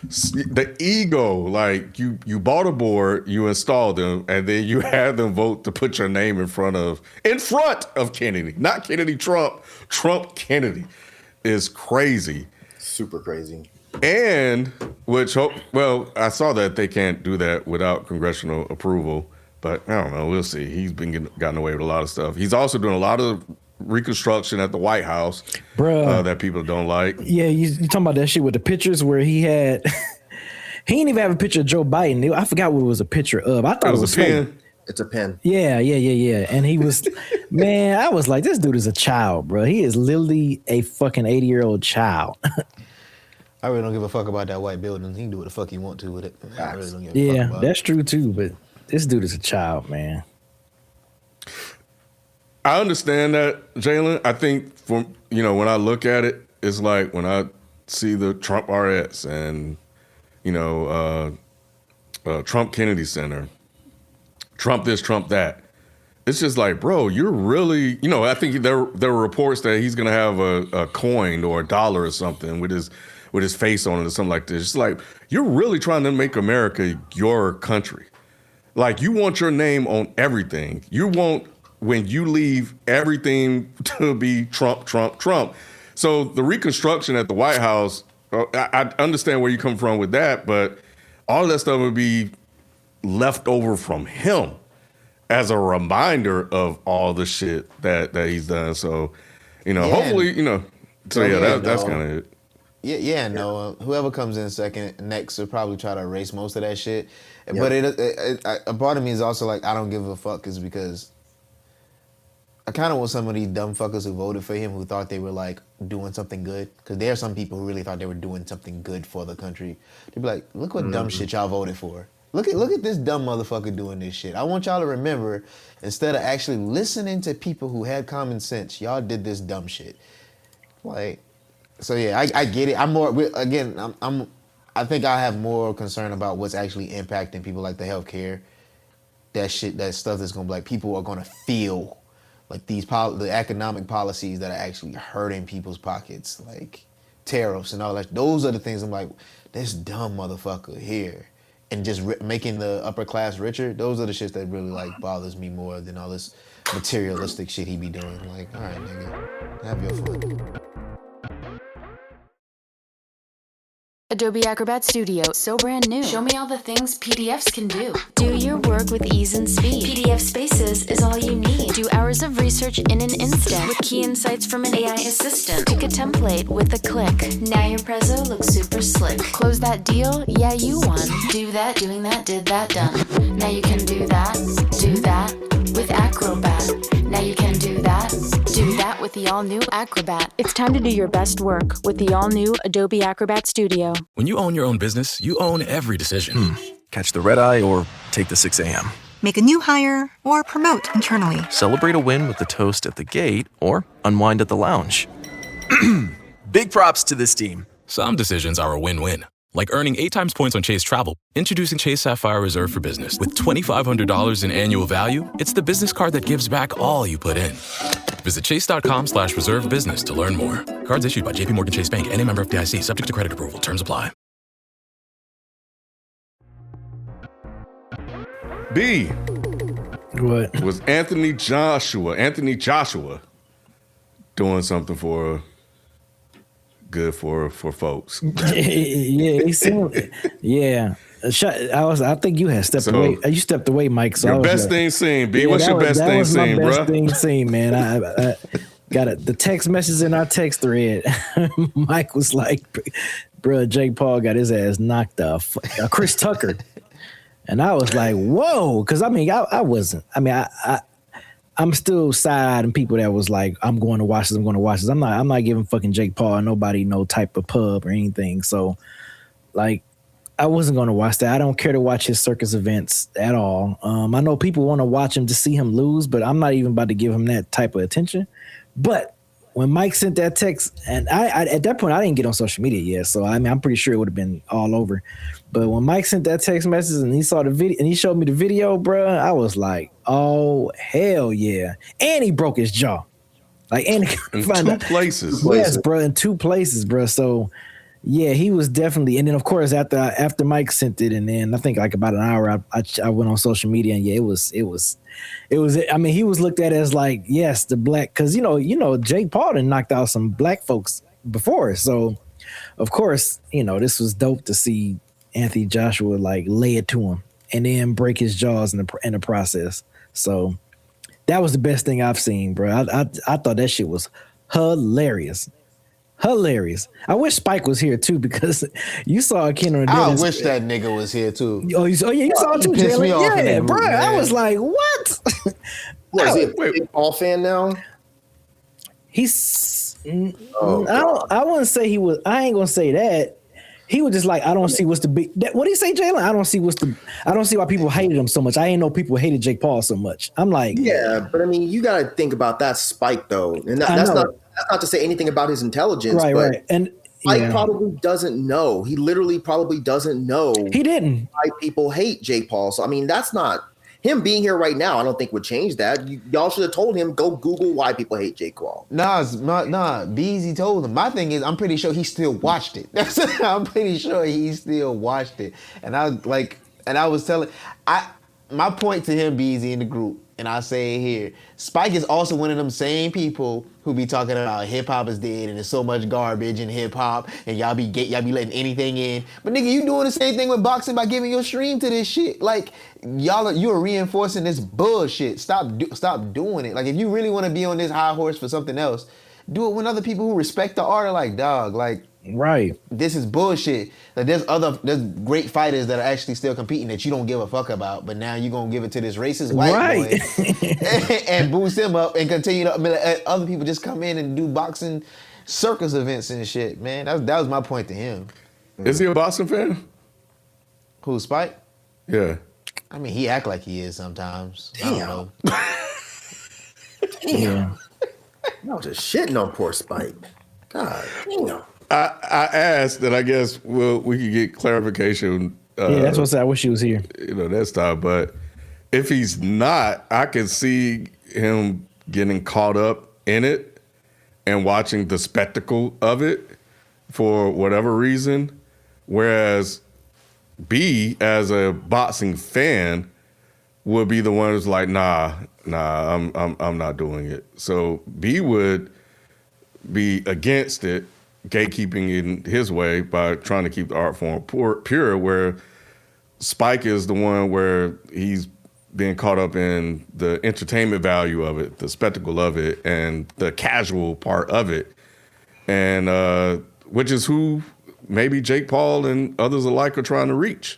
the ego. Like, you bought a board, you installed them, and then you had them vote to put your name in front of Kennedy. Not Kennedy Trump. Trump Kennedy is crazy. Super crazy. And I saw that they can't do that without congressional approval, but I don't know. We'll see. He's been gotten away with a lot of stuff. He's also doing a lot of reconstruction at the White House, that people don't like. Yeah, you talking about that shit with the pictures where he had he didn't even have a picture of Joe Biden. I forgot what it was a picture of. I thought it was a pen. It's a pen. Yeah. And he was, man, I was like, this dude is a child, bro. He is literally a fucking 80-year-old child. I really don't give a fuck about that white building. He can do what the fuck he want to with it. I really don't give a fuck about that's true too. But This dude is a child, man. I understand that, Jalen. I think when I look at it, it's like when I see the Trump RS and Trump Kennedy Center, Trump this, Trump that. It's just like, bro, you're really, I think there were reports that he's gonna have a coin or a dollar or something with his face on it or something like this. It's like, you're really trying to make America your country. Like, you want your name on everything. You want, when you leave, everything to be Trump, Trump, Trump. So the reconstruction at the White House, I understand where you come from with that, but all of that stuff would be left over from him as a reminder of all the shit that he's done. So, hopefully, that's kind of it. Yeah, no. Whoever comes in next will probably try to erase most of that shit. Yep. But a part of me is also like, I don't give a fuck, is because I kind of want some of these dumb fuckers who voted for him who thought they were like doing something good. Because there are some people who really thought they were doing something good for the country. They'd be like, look what dumb shit y'all voted for. Look at this dumb motherfucker doing this shit. I want y'all to remember, instead of actually listening to people who had common sense, y'all did this dumb shit. Like, so yeah, I get it. I'm more, again, I think I have more concern about what's actually impacting people, like the healthcare. That shit, that stuff that's gonna be like, people are gonna feel like the economic policies that are actually hurting people's pockets, like tariffs and all that. Those are the things I'm like, this dumb motherfucker here. And just making the upper class richer, those are the shits that really like bothers me more than all this materialistic shit he be doing. Like, all right, nigga, have your fun. Adobe Acrobat Studio, so brand new. Show me all the things PDFs can do. Do your work with ease and speed. PDF Spaces is all you need. Do hours of research in an instant with key insights from an AI assistant. Pick a template with a click. Now your prezzo looks super slick. Close that deal? Yeah, you won. Do that, doing that, did that, done. Now you can do that with Acrobat. Now you can do that with the all-new Acrobat. It's time to do your best work with the all-new Adobe Acrobat Studio. When you own your own business, you own every decision. Catch the red eye or take the 6 a.m. Make a new hire or promote internally. Celebrate a win with the toast at the gate or unwind at the lounge. Big props to this team. Some decisions are a win-win. Like earning 8 times points on Chase Travel. Introducing Chase Sapphire Reserve for Business. With $2,500 in annual value, it's the business card that gives back all you put in. Visit chase.com/reservebusiness to learn more. Cards issued by JPMorgan Chase Bank and a member of FDIC, subject to credit approval. Terms apply. B. What? Was Anthony Joshua doing something good for folks? Yeah, he seemed, yeah. I think you had stepped away. You stepped away, Mike. So your best thing seen, B. What's your best thing seen, bro? Best thing seen, man. I got it. The text message in our text thread. Mike was like, "Bro, Jake Paul got his ass knocked off." Chris Tucker, and I was like, "Whoa!" Because I mean, I wasn't. I mean, I'm still side-eyeing people that was like, "I'm going to watch this. I'm going to watch this." I'm not giving fucking Jake Paul or nobody no type of pub or anything. So, like, I wasn't going to watch that. I don't care to watch his circus events at all. I know people want to watch him to see him lose, but I'm not even about to give him that type of attention. But when Mike sent that text, and I at that point, I didn't get on social media yet. So, I mean, I'm pretty sure it would have been all over. But when Mike sent that text message and he saw the video and he showed me the video, bro, I was like, oh, hell yeah. And he broke his jaw. Like, and in 2 places. Yes, bro, in 2 places, bro. So, yeah, he was definitely. And then, of course, after Mike sent it, and then I think like about an hour, I went on social media, and yeah, it was. I mean, he was looked at as like, yes, the black, because you know, Jake Paul done knocked out some black folks before, so of course, this was dope to see Anthony Joshua like lay it to him and then break his jaws in the process. So that was the best thing I've seen, bro. I thought that shit was hilarious. I wish Spike was here too, because you saw a Ken on the I wish that nigga was here too. Oh yeah, you saw it too, Jalen. Yeah, bro. I was like, what? What is he a big Paul fan now? He's I wouldn't say he was. I ain't gonna say that. He was just like, I don't see what's the big. What did he say, Jalen? I don't see why people hated him so much. I ain't know people hated Jake Paul so much. I'm like, yeah, but I mean, you got to think about that Spike though, and that's not to say anything about his intelligence, right. And Spike probably doesn't know. He literally probably doesn't know. He didn't. Why people hate Jake Paul. So I mean, that's not him being here right now. I don't think would change that. Y'all should have told him go Google why people hate Jake Paul. Nah. Beezy told him. My thing is, I'm pretty sure he still watched it. I'm pretty sure he still watched it. And I was telling, my point to him, Beezy, in the group, and I say it here, Spike is also one of them same people who be talking about hip hop is dead and there's so much garbage in hip hop and y'all be letting anything in. But nigga, you doing the same thing with boxing by giving your stream to this shit. Like you are reinforcing this bullshit. Stop doing it. Like if you really want to be on this high horse for something else, do it when other people who respect the art are like, dog, like. Right. This is bullshit. Like there's great fighters that are actually still competing that you don't give a fuck about, but now you're gonna give it to this racist white boy and boost him up and continue to let other people just come in and do boxing circus events and shit, man. That was my point to him. Is he a boxing fan? Who, Spike? Yeah. I mean, he act like he is sometimes. Damn. I don't know. Damn. I was just shitting on poor Spike. God, damn. I asked, and I guess we could get clarification. That's what I said. I wish he was here. Next time. But if he's not, I can see him getting caught up in it and watching the spectacle of it for whatever reason. Whereas B, as a boxing fan, would be the one who's like, nah, I'm not doing it. So B would be against it, gatekeeping in his way by trying to keep the art form pure, where Spike is the one where he's being caught up in the entertainment value of it, the spectacle of it, and the casual part of it. And which is who maybe Jake Paul and others alike are trying to reach.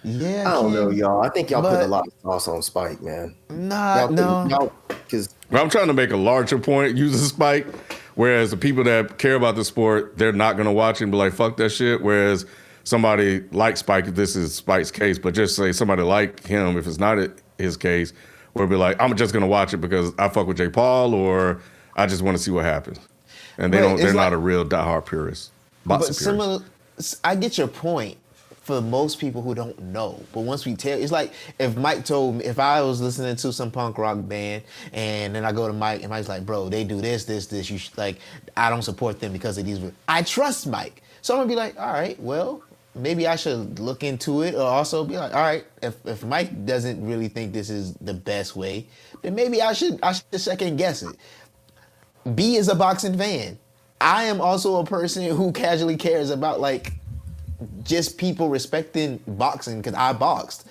Yeah, I don't know, y'all. I think y'all put a lot of sauce on Spike, man. No. Because I'm trying to make a larger point using Spike. Whereas the people that care about the sport, they're not going to watch it and be like, fuck that shit. Whereas somebody like Spike, if this is Spike's case, but just say somebody like him, if it's not his case, will be like, I'm just going to watch it because I fuck with Jake Paul or I just want to see what happens. And they're not a real diehard purist. I get your point for most people who don't know. But once we tell, it's like if Mike told me, if I was listening to some punk rock band and then I go to Mike and Mike's like, bro, they do this, you should, like, I don't support them because of these. I trust Mike. So I'm gonna be like, all right, well, maybe I should look into it, or also be like, all right, if Mike doesn't really think this is the best way, then maybe I should second guess it. B is a boxing fan. I am also a person who casually cares about, like, just people respecting boxing because I boxed.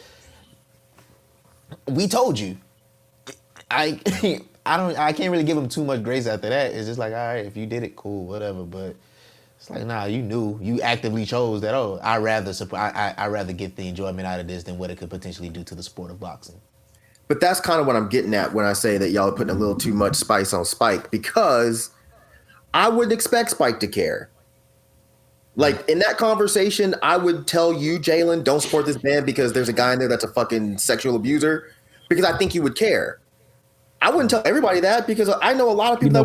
We told you. I can't really give him too much grace after that. It's just like, all right, if you did it, cool, whatever. But it's like, nah, you knew, you actively chose that. Oh, I rather get the enjoyment out of this than what it could potentially do to the sport of boxing. But that's kind of what I'm getting at when I say that y'all are putting a little too much spice on Spike, because I would expect Spike to care. Like, in that conversation, I would tell you, Jalen, don't support this band because there's a guy in there that's a fucking sexual abuser, because I think you would care. I wouldn't tell everybody that because I know a lot of people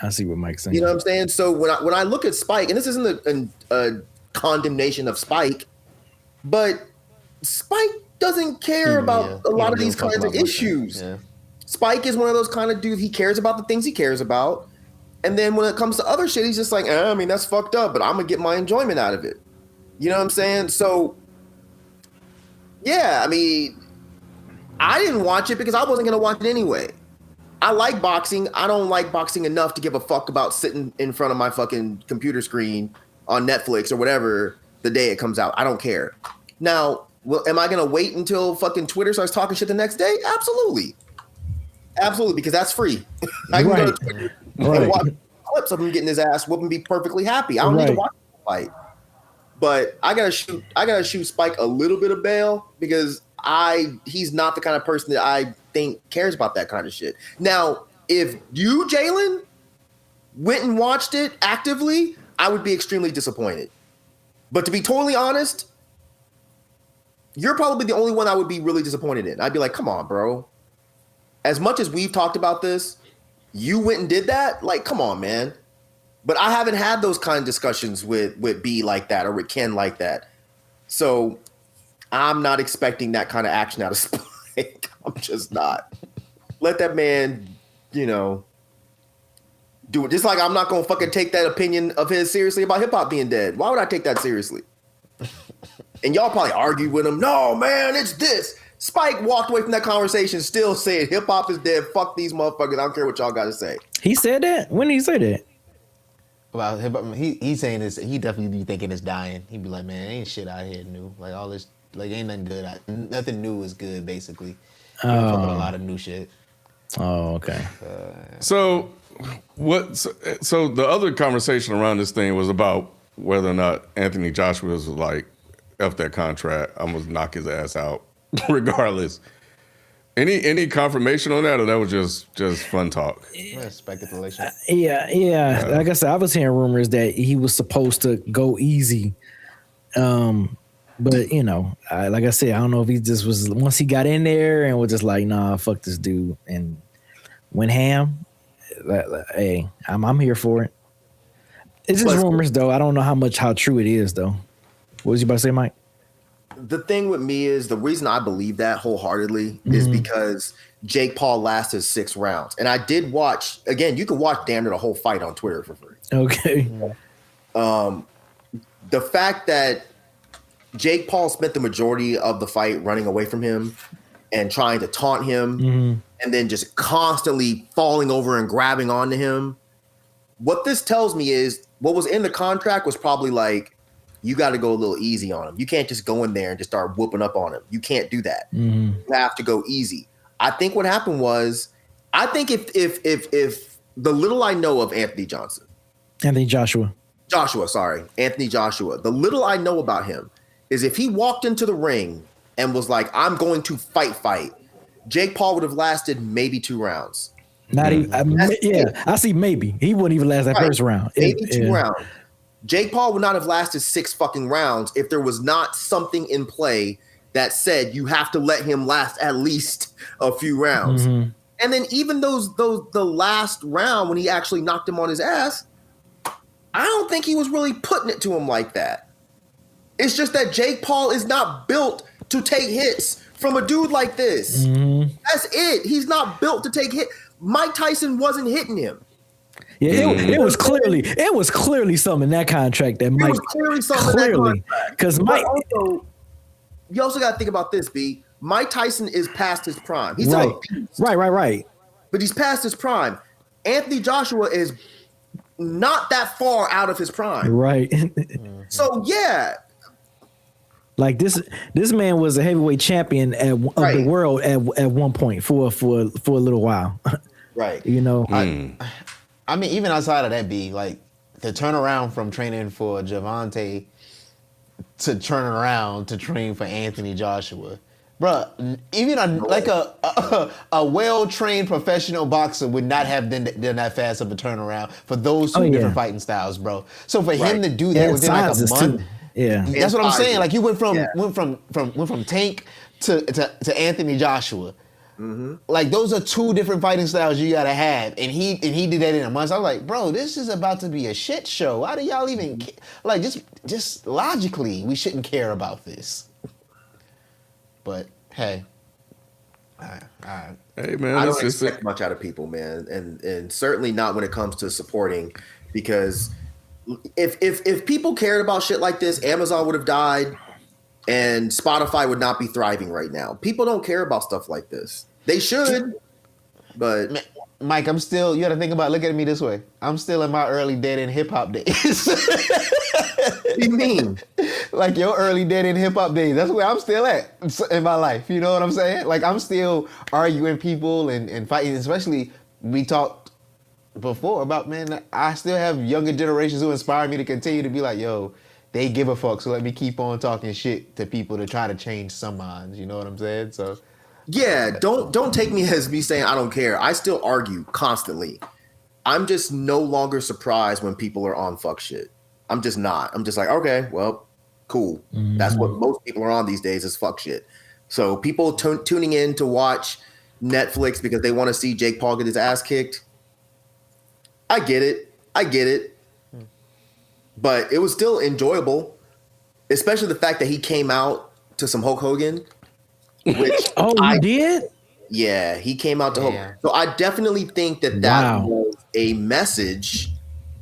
I see what Mike's saying. You know what I'm saying? So when I look at Spike, and this isn't a condemnation of Spike, but Spike doesn't care about a lot of these kinds of issues. Yeah. Spike is one of those kind of dudes, he cares about the things he cares about. And then when it comes to other shit, he's just like, I mean, that's fucked up, but I'm going to get my enjoyment out of it. You know what I'm saying? So, yeah, I mean, I didn't watch it because I wasn't going to watch it anyway. I like boxing. I don't like boxing enough to give a fuck about sitting in front of my fucking computer screen on Netflix or whatever the day it comes out. I don't care. Now, am I going to wait until fucking Twitter starts talking shit the next day? Absolutely. Absolutely, because that's free. I can go to Twitter and watch clips of him getting his ass whooped and be perfectly happy. I don't need to watch the fight. But I gotta shoot Spike a little bit of bail because he's not the kind of person that I think cares about that kind of shit. Now, if you, Jalen, went and watched it actively, I would be extremely disappointed. But to be totally honest, you're probably the only one I would be really disappointed in. I'd be like, come on, bro. As much as we've talked about this, you went and did that? Like, come on, man. But I haven't had those kind of discussions with B like that or with Ken like that. So I'm not expecting that kind of action out of Spike. I'm just not. Let that man, you know, do it. Just like I'm not going to fucking take that opinion of his seriously about hip hop being dead. Why would I take that seriously? And y'all probably argue with him. No, man, it's this. Spike walked away from that conversation still saying hip hop is dead. Fuck these motherfuckers. I don't care what y'all got to say. He said that? When did he say that? Well, hip hop, he's saying this. He definitely be thinking it's dying. He'd be like, man, ain't shit out here new. Like all this, like ain't nothing good. Nothing new is good, basically. He don't fuck with a lot of new shit. Oh, okay. So the other conversation around this thing was about whether or not Anthony Joshua was like, F that contract, I'm gonna knock his ass out regardless. Any confirmation on that, or that was just fun talk? Speculation. Yeah. Like I said, I was hearing rumors that he was supposed to go easy. But you know, like I said, I don't know if he just was once he got in there and was just like, nah, fuck this dude, and went ham. Hey, I'm here for it. It's just rumors, though. I don't know how true it is, though. What was you about to say, Mike? The thing with me is the reason I believe that wholeheartedly is because Jake Paul lasted 6 rounds. And I did watch, again, you can watch damn near the whole fight on Twitter for free. Okay. The fact that Jake Paul spent the majority of the fight running away from him and trying to taunt him and then just constantly falling over and grabbing onto him. What this tells me is what was in the contract was probably like, you got to go a little easy on him. You can't just go in there and just start whooping up on him. You can't do that. You have to go easy. I think what happened was, I think if the little I know of Anthony Joshua, the little I know about him is if he walked into the ring and was like, I'm going to fight, Jake Paul would have lasted maybe 2 rounds. Not even, I see maybe. He wouldn't even last that first round. Maybe 2 rounds. Jake Paul would not have lasted 6 fucking rounds if there was not something in play that said you have to let him last at least a few rounds. And then even the last round when he actually knocked him on his ass, I don't think he was really putting it to him like that. It's just that Jake Paul is not built to take hits from a dude like this. That's it. He's not built to take hits. Mike Tyson wasn't hitting him. Yeah, it was clearly something in that contract that Mike because Mike. You also got to think about this, B. Mike Tyson is past his prime. He's right. But he's past his prime. Anthony Joshua is not that far out of his prime. Right. So yeah. Like this man was a heavyweight champion of the world at one point for a little while. Right. You know. I mean, even outside of that, B, like to turn around from training for Javante to turn around to train for Anthony Joshua, bruh. Even a well-trained professional boxer would not have done that fast of a turnaround for those two different fighting styles, bro. So for him to do that within like a month, that's what I'm saying. Like you went from Tank to Anthony Joshua. Like those are 2 different fighting styles you gotta have, and he did that in a month. I was like, bro, this is about to be a shit show. Why do y'all even like just logically we shouldn't care about this? But hey, hey man, I don't expect much out of people, man, and certainly not when it comes to supporting, because if people cared about shit like this, Amazon would have died, and Spotify would not be thriving right now. People don't care about stuff like this. They should, but Mike, you got to think about. Look at me this way. I'm still in my early dead end hip hop days. What do you mean? Like your early dead end hip hop days. That's where I'm still at in my life. You know what I'm saying? Like I'm still arguing people and fighting. Especially we talked before about, man, I still have younger generations who inspire me to continue to be like, yo, they give a fuck. So let me keep on talking shit to people to try to change some minds. You know what I'm saying? So. Yeah, don't take me as me saying I don't care. I still argue constantly. I'm just no longer surprised when people are on fuck shit. I'm just not. I'm just like, okay, well, Cool. That's what most people are on these days is fuck shit. So people tuning in to watch Netflix because they want to see Jake Paul get his ass kicked. I get it. But it was still enjoyable, especially the fact that he came out to some Hulk Hogan. Which he did? Yeah, he came out to Hulk. So I definitely think that was a message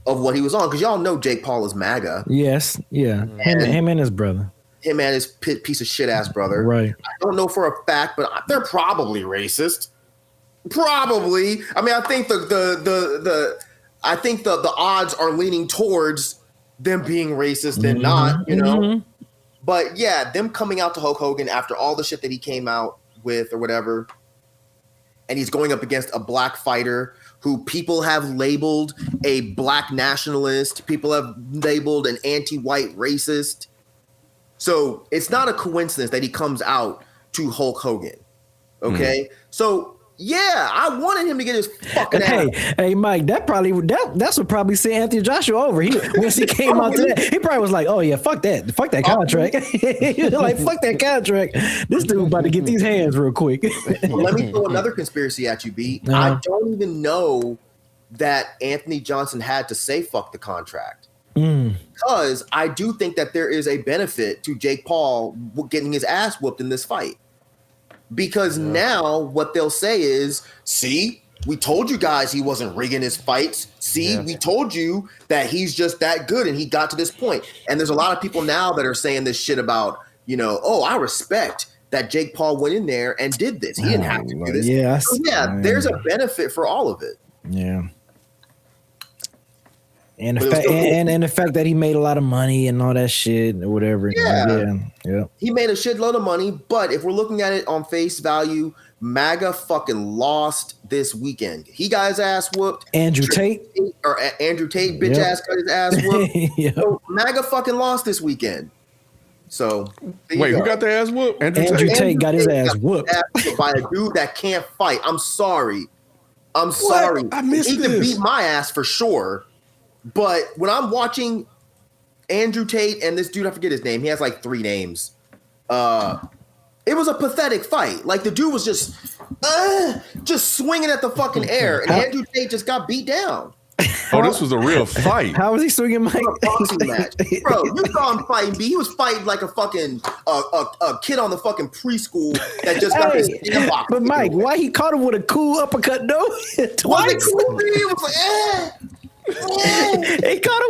of what he was on, because y'all know Jake Paul is MAGA. Yes, yeah. Him and his brother. Him and his piece of shit ass brother. Right. I don't know for a fact, but they're probably racist. Probably. I mean, I think the odds are leaning towards them being racist than not, you know. But yeah, them coming out to Hulk Hogan after all the shit that he came out with or whatever, and he's going up against a black fighter who people have labeled a black nationalist, people have labeled an anti-white racist. So it's not a coincidence that he comes out to Hulk Hogan. Okay? So yeah, I wanted him to get his fucking ass. Hey, Mike, that's what probably sent Anthony Joshua over. Once he came out to that, he probably was like, "Oh yeah, fuck that contract." He was like, "Fuck that contract." This dude about to get these hands real quick. Let me throw another conspiracy at you, B. I don't even know that Anthony Johnson had to say "fuck the contract," because I do think that there is a benefit to Jake Paul getting his ass whooped in this fight. Because now what they'll say is, see, we told you guys he wasn't rigging his fights. See, we told you that he's just that good and he got to this point. And there's a lot of people now that are saying this shit about, I respect that Jake Paul went in there and did this. He didn't have to do this. There's a benefit for all of it. Yeah. And the fact that he made a lot of money and all that shit or whatever. Yeah. He made a shitload of money, but if we're looking at it on face value, MAGA fucking lost this weekend. He got his ass whooped. Andrew Tate, bitch ass got his ass whooped. So MAGA fucking lost this weekend. So wait, who got their ass whooped? Andrew Tate got his ass whooped by a dude that can't fight. I'm sorry. I missed this. He can beat my ass for sure. But when I'm watching Andrew Tate and this dude, I forget his name. He has like 3 names. It was a pathetic fight. Like the dude was just swinging at the fucking air, and Andrew Tate just got beat down. Oh, this was a real fight. How was he swinging, Mike? A boxing match, bro. You saw him fighting. B. He was fighting like a fucking a kid on the fucking preschool that just got his box. But Mike, why he caught him with a cool uppercut? No, twice. He was like, He caught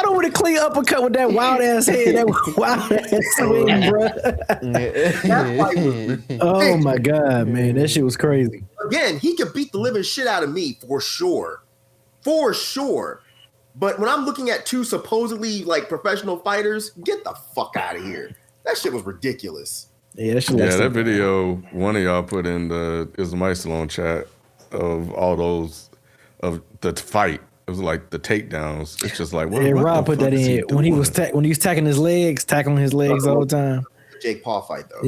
him with a clean uppercut with that wild ass head, that wild ass swing, bro. Oh my god, man, that shit was crazy. Again, he could beat the living shit out of me for sure. But when I'm looking at 2 supposedly like professional fighters, get the fuck out of here. That shit was ridiculous. That video one of y'all put in the Mike Stallone chat of all those of the fight. It was like the takedowns. It's just like, Rob put that in when he was tackling his legs all the time. Jake Paul fight though.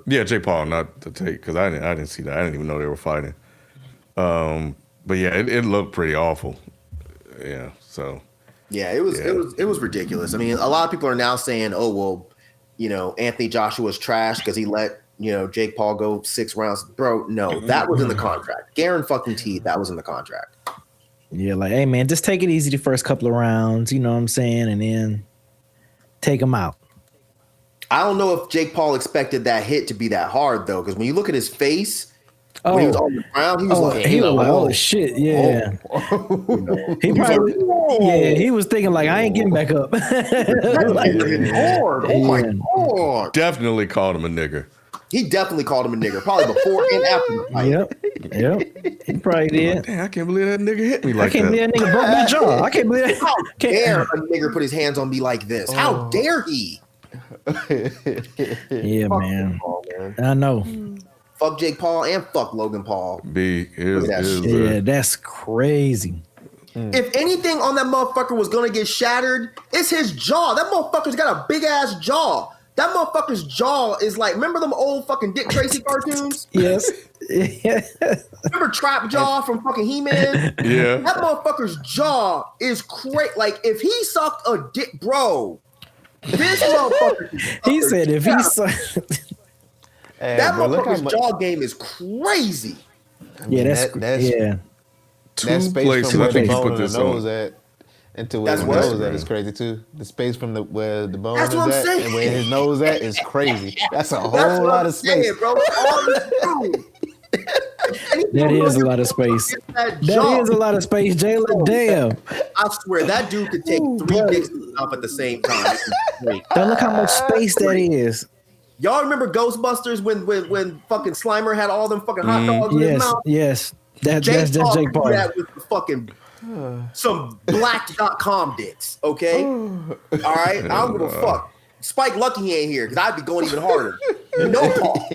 Yeah, Jake Paul, not the Tate, because I didn't see that. I didn't even know they were fighting. But yeah, it looked pretty awful. Yeah, so. Yeah, it was ridiculous. I mean, a lot of people are now saying, oh well, Anthony Joshua's trash because he let Jake Paul go 6 rounds. Bro, no, that was in the contract. Guarantee that was in the contract. Yeah, like, hey man, just take it easy the first couple of rounds, you know what I'm saying, and then take him out. I don't know if Jake Paul expected that hit to be that hard though, because when you look at his face, when he was on the ground, he was like, oh shit, yeah. He probably, he was thinking like, I ain't getting back up. Oh my god! Definitely called him a nigger. He definitely called him a nigger, probably before and after the fight. Yep. He probably did. Damn, I can't believe that nigga hit me like that. I can't believe that nigga broke my jaw. I can't believe that. How dare a nigger put his hands on me like this? How dare he? Yeah, man. Paul, man. I know. Fuck Jake Paul and fuck Logan Paul. That's crazy. If anything on that motherfucker was gonna get shattered, it's his jaw. That motherfucker's got a big ass jaw. That motherfucker's jaw is like, remember them old fucking Dick Tracy cartoons? Yes. Remember Trap Jaw from fucking He-Man? Yeah. That motherfucker's jaw is crazy. Like, if he sucked a dick, bro, This motherfucker. He said if he's that bro, look how motherfucker's jaw game is crazy. yeah, that's that space places, from I where the think he bone put and the this nose on. at into where That's the what? nose at is crazy too. The space from where the bone That's is what I'm at saying. and where his nose at is crazy. That's a That's whole what lot I'm of space. saying, bro. All this food. that is a lot of space. That is a lot of space, Jalen. Damn. I swear that dude could take 3 dicks up at the same time. Don't look how much space that is. Y'all remember Ghostbusters when fucking Slimer had all them fucking hot dogs in his Yes, mouth? yes. That's Jake Jake could do Paul. that with the fucking some black.com dicks, okay? All right? I don't give a fuck. Spike Lucky ain't here because I'd be going even harder. No Paul.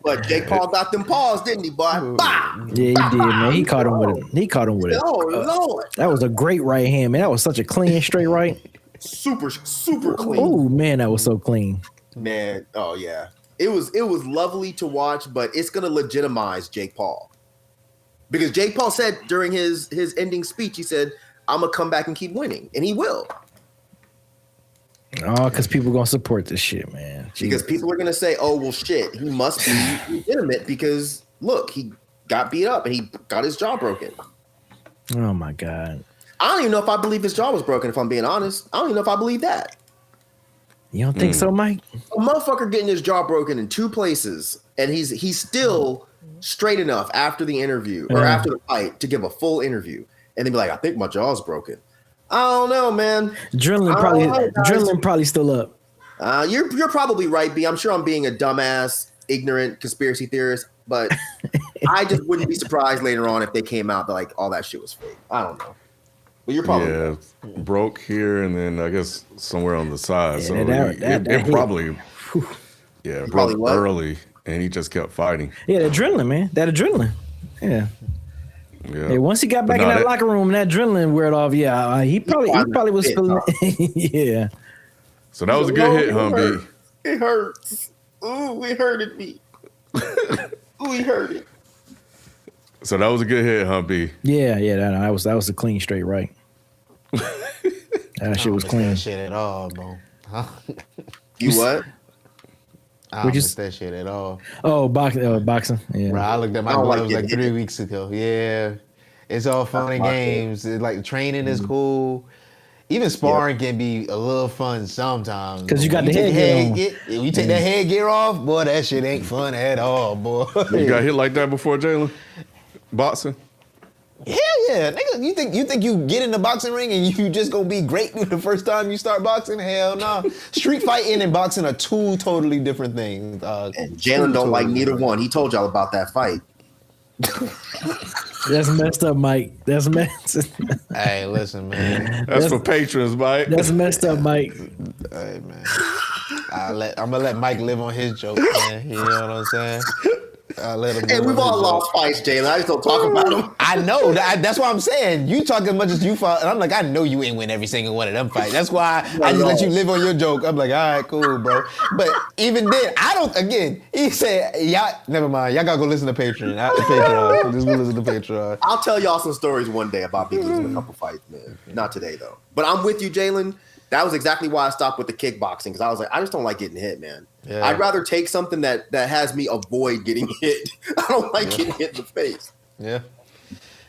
but Jake Paul got them paws, didn't he, boy? Bah! Yeah, he did, man. He caught him with it. He caught him with it. Oh, Lord. That was a great right hand, man. That was such a clean, straight right. Super clean. Oh man, that was so clean. Man, oh yeah. It was lovely to watch, but it's gonna legitimize Jake Paul. Because Jake Paul said during his ending speech, he said, I'm gonna come back and keep winning. And he will. Oh, because people gonna support this shit, man. Because people are gonna say, oh well shit, he must be legitimate because look, he got beat up and he got his jaw broken. Oh my God. I don't even know if I believe his jaw was broken, if I'm being honest. I don't even know if I believe that. You don't think so, Mike? A motherfucker getting his jaw broken in 2 places, and he's still straight enough after the interview or after the fight to give a full interview, and then be like, "I think my jaw's broken." I don't know, man. Adrenaline probably still up. You're probably right, B. I'm sure I'm being a dumbass, ignorant conspiracy theorist, but I just wouldn't be surprised later on if they came out that like all that shit was fake. I don't know. But you're probably right. Broke here and then I guess somewhere on the side. Yeah, so that probably broke Probably what? early and he just kept fighting. Yeah, the adrenaline, man. That adrenaline. Yeah. Yeah. Once he got back in that locker room, that adrenaline wore off. Yeah, he probably was feeling. Yeah. So that was a good hit, Humby. It hurts. Ooh, it hurted me. Ooh, he hurt it. So that was a good hit, Humpy. Yeah, that was a clean straight right. That shit was clean. That shit at all, bro. You what? I don't miss that shit at all. Oh, boxing. Yeah. Bro, I looked at my gloves like 3 weeks ago. Yeah, it's all fun and games. It's like training is cool. Even sparring can be a little fun sometimes. Because you got the headgear on. You take that headgear off, boy, that shit ain't fun at all, boy. You got hit like that before, Jalen? Boxing? Hell yeah, nigga. You think you get in the boxing ring and you just gonna be great the first time you start boxing? Hell no. Street fighting and boxing are 2 totally different things. And Jalen don't like neither one. He told y'all about that fight. That's messed up, Mike. That's messed. Hey, listen, man. That's for patrons, Mike. That's messed up, Mike. Hey, man. I'm gonna let Mike live on his joke, man. You know what I'm saying? Hey, we've all lost fights, Jalen. I just don't talk about them. I know. That's what I'm saying. You talk as much as you fought, and I'm like, I know you ain't win every single one of them fights. That's why I just let you live on your joke. I'm like, all right, cool, bro. But even then, I don't. Again, he said, y'all. Never mind. Y'all gotta go listen to Patreon. Just go listen to Patreon. I'll tell y'all some stories one day about me losing a couple fights, man. Not today though. But I'm with you, Jalen. That was exactly why I stopped with the kickboxing because I was like, I just don't like getting hit, man. Yeah. I'd rather take something that has me avoid getting hit. I don't like getting hit in the face. Yeah.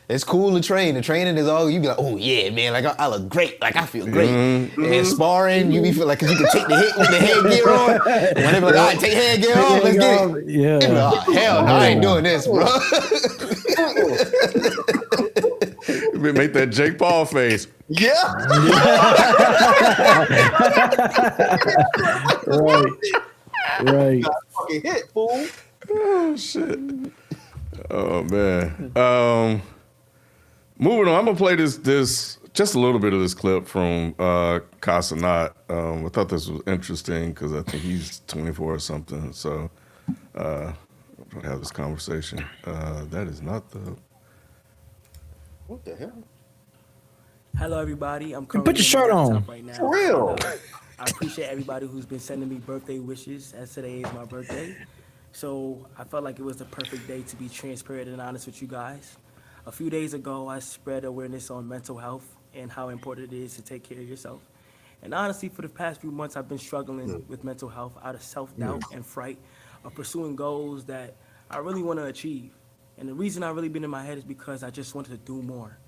It's cool to train. The training is all, you be like, oh yeah, man, like I look great. Like I feel great. Mm-hmm. And sparring, you be feel like, cause you can take the hit with the headgear on. And when they be like, all right, take headgear off, let's get it. Yeah. Like, oh, hell no, I ain't doing this, bro. Make that Jake Paul face. Yeah. Right. Got fucking hit, fool. Oh shit. Oh man. Moving on. I'm gonna play this just a little bit of this clip from Kai Cenat. I thought this was interesting because I think he's 24 or something. So we'll have this conversation. That is not the. What the hell? Hello, everybody. I'm put your shirt on right now. For real. I appreciate everybody who's been sending me birthday wishes, as today is my birthday. So I felt like it was the perfect day to be transparent and honest with you guys. A few days ago, I spread awareness on mental health and how important it is to take care of yourself. And honestly, for the past few months, I've been struggling with mental health out of self-doubt and fright of pursuing goals that I really want to achieve. And the reason I've really been in my head is because I just wanted to do more.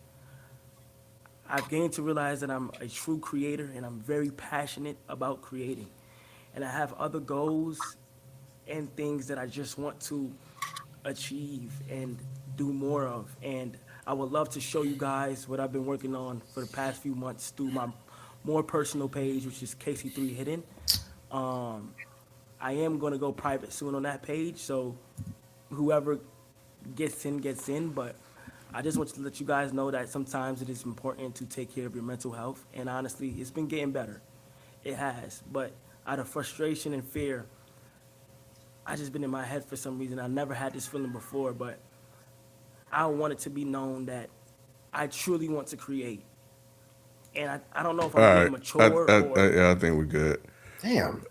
I've gained to realize that I'm a true creator and I'm very passionate about creating. And I have other goals and things that I just want to achieve and do more of. And I would love to show you guys what I've been working on for the past few months through my more personal page, which is KC3 Hidden. I am going to go private soon on that page, so whoever gets in, but I just want to let you guys know that sometimes it is important to take care of your mental health, and honestly, it's been getting better. It has, but out of frustration and fear, I just been in my head for some reason. I never had this feeling before, but I want it to be known that I truly want to create. And I don't know if I'm being mature or... Yeah, I think we're good. Damn.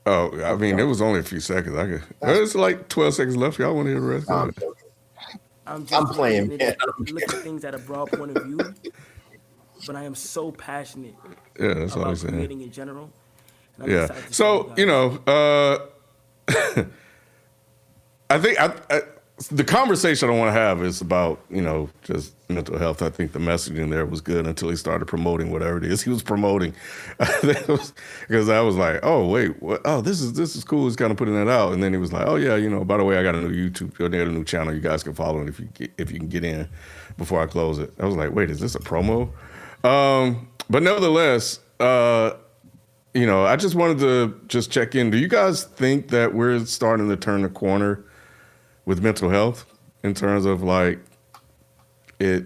Oh, I mean, it was only a few seconds. It's like 12 seconds left. Y'all want to hear the rest? I'm playing. Man. Look at things at a broad point of view, but I am so passionate that's all I'm about saying. creating in general. And I'm Yeah. excited to So, show you guys. I think the conversation I want to have is about, just mental health. I think the messaging there was good until he started promoting whatever it is he was promoting. Because I was like, oh, wait, what? Oh, this is cool. He's kind of putting that out. And then he was like, oh, yeah, by the way, I got a new YouTube, I got a new channel. You guys can follow it if you can get in before I close it. I was like, wait, is this a promo? But nevertheless, I just wanted to just check in. Do you guys think that we're starting to turn the corner with mental health in terms of like it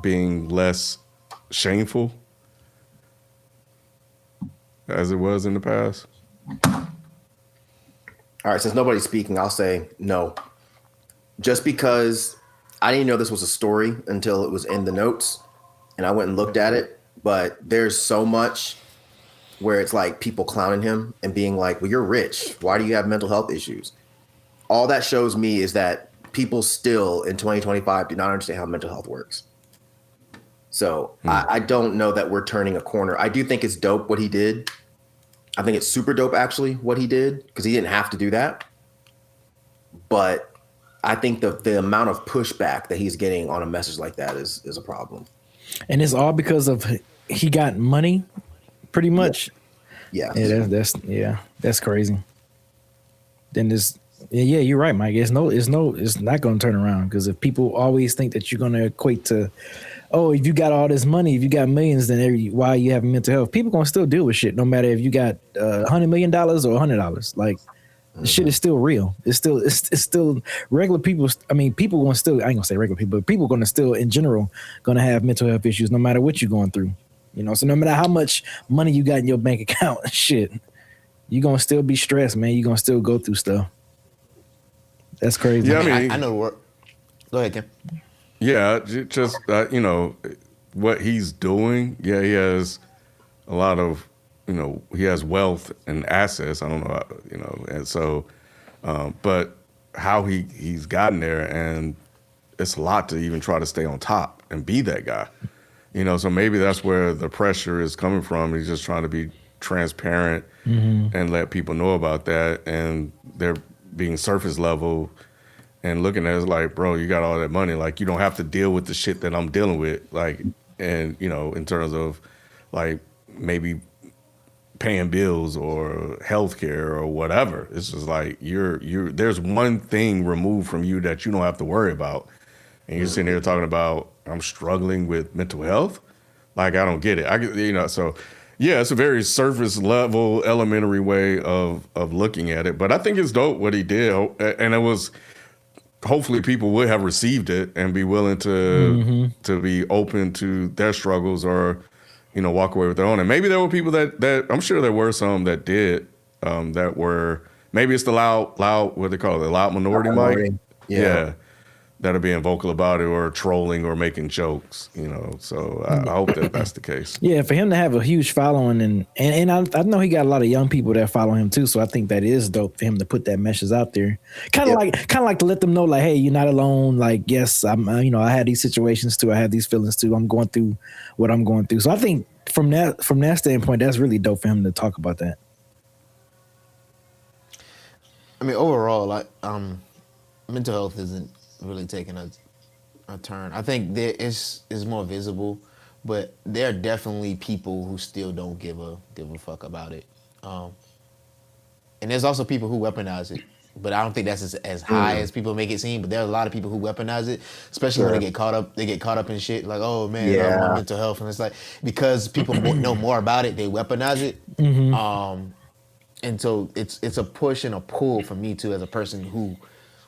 being less shameful as it was in the past? All right, since nobody's speaking, I'll say no. Just because I didn't know this was a story until it was in the notes and I went and looked at it, but there's so much where it's like people clowning him and being like, well, you're rich. Why do you have mental health issues? All that shows me is that people still in 2025 do not understand how mental health works. So I don't know that we're turning a corner. I do think it's dope what he did. I think it's super dope, actually, what he did, because he didn't have to do that. But I think the amount of pushback that he's getting on a message like that is a problem. And it's all because of he got money, pretty much. Yeah. That's crazy. Then you're right, Mike. It's not going to turn around, because if people always think that you're going to equate to, oh, if you got all this money, if you got millions, then why you have mental health? People going to still deal with shit, no matter if you got $100 million or $100. Like, the shit is still real. It's still regular people. I mean, people going to still, I ain't going to say regular people, but people going to still, in general, going to have mental health issues no matter what you're going through. So no matter how much money you got in your bank account, shit, you're going to still be stressed, man. You're going to still go through stuff. That's crazy. Yeah, I know the word. Go ahead, Tim. Yeah, just what he's doing. Yeah, he has a lot of, he has wealth and assets. I don't know, and so, but how he's gotten there, and it's a lot to even try to stay on top and be that guy. So maybe that's where the pressure is coming from. He's just trying to be transparent and let people know about that, and they're being surface level and looking at it like, bro, you got all that money. Like, you don't have to deal with the shit that I'm dealing with. Like, and, in terms of like maybe paying bills or healthcare or whatever. It's just like there's one thing removed from you that you don't have to worry about. And you're sitting here talking about, I'm struggling with mental health. Like, I don't get it. So yeah, it's a very surface level, elementary way of looking at it. But I think it's dope what he did. And it was, hopefully people would have received it and be willing to be open to their struggles, or, walk away with their own. And maybe there were people that I'm sure there were some that did, that were, maybe it's the loud, what they call it, the loud minority, Mike. Yeah. that are being vocal about it or trolling or making jokes, you know. So I hope that that's the case. Yeah, for him to have a huge following, and I know he got a lot of young people that follow him too. So I think that is dope for him to put that message out there. Kind of like to let them know, like, hey, you're not alone. Like, yes, I'm. I had these situations too. I had these feelings too. I'm going through what I'm going through. So I think from that standpoint, that's really dope for him to talk about that. I mean, overall, like, mental health isn't really taking a turn. I think there is more visible, but there are definitely people who still don't give a fuck about it. And there's also people who weaponize it, but I don't think that's as high as people make it seem. But there are a lot of people who weaponize it, especially when they get caught up in shit. Like, oh man, I want mental health, and it's like because people know more about it, they weaponize it. And so it's a push and a pull for me too, as a person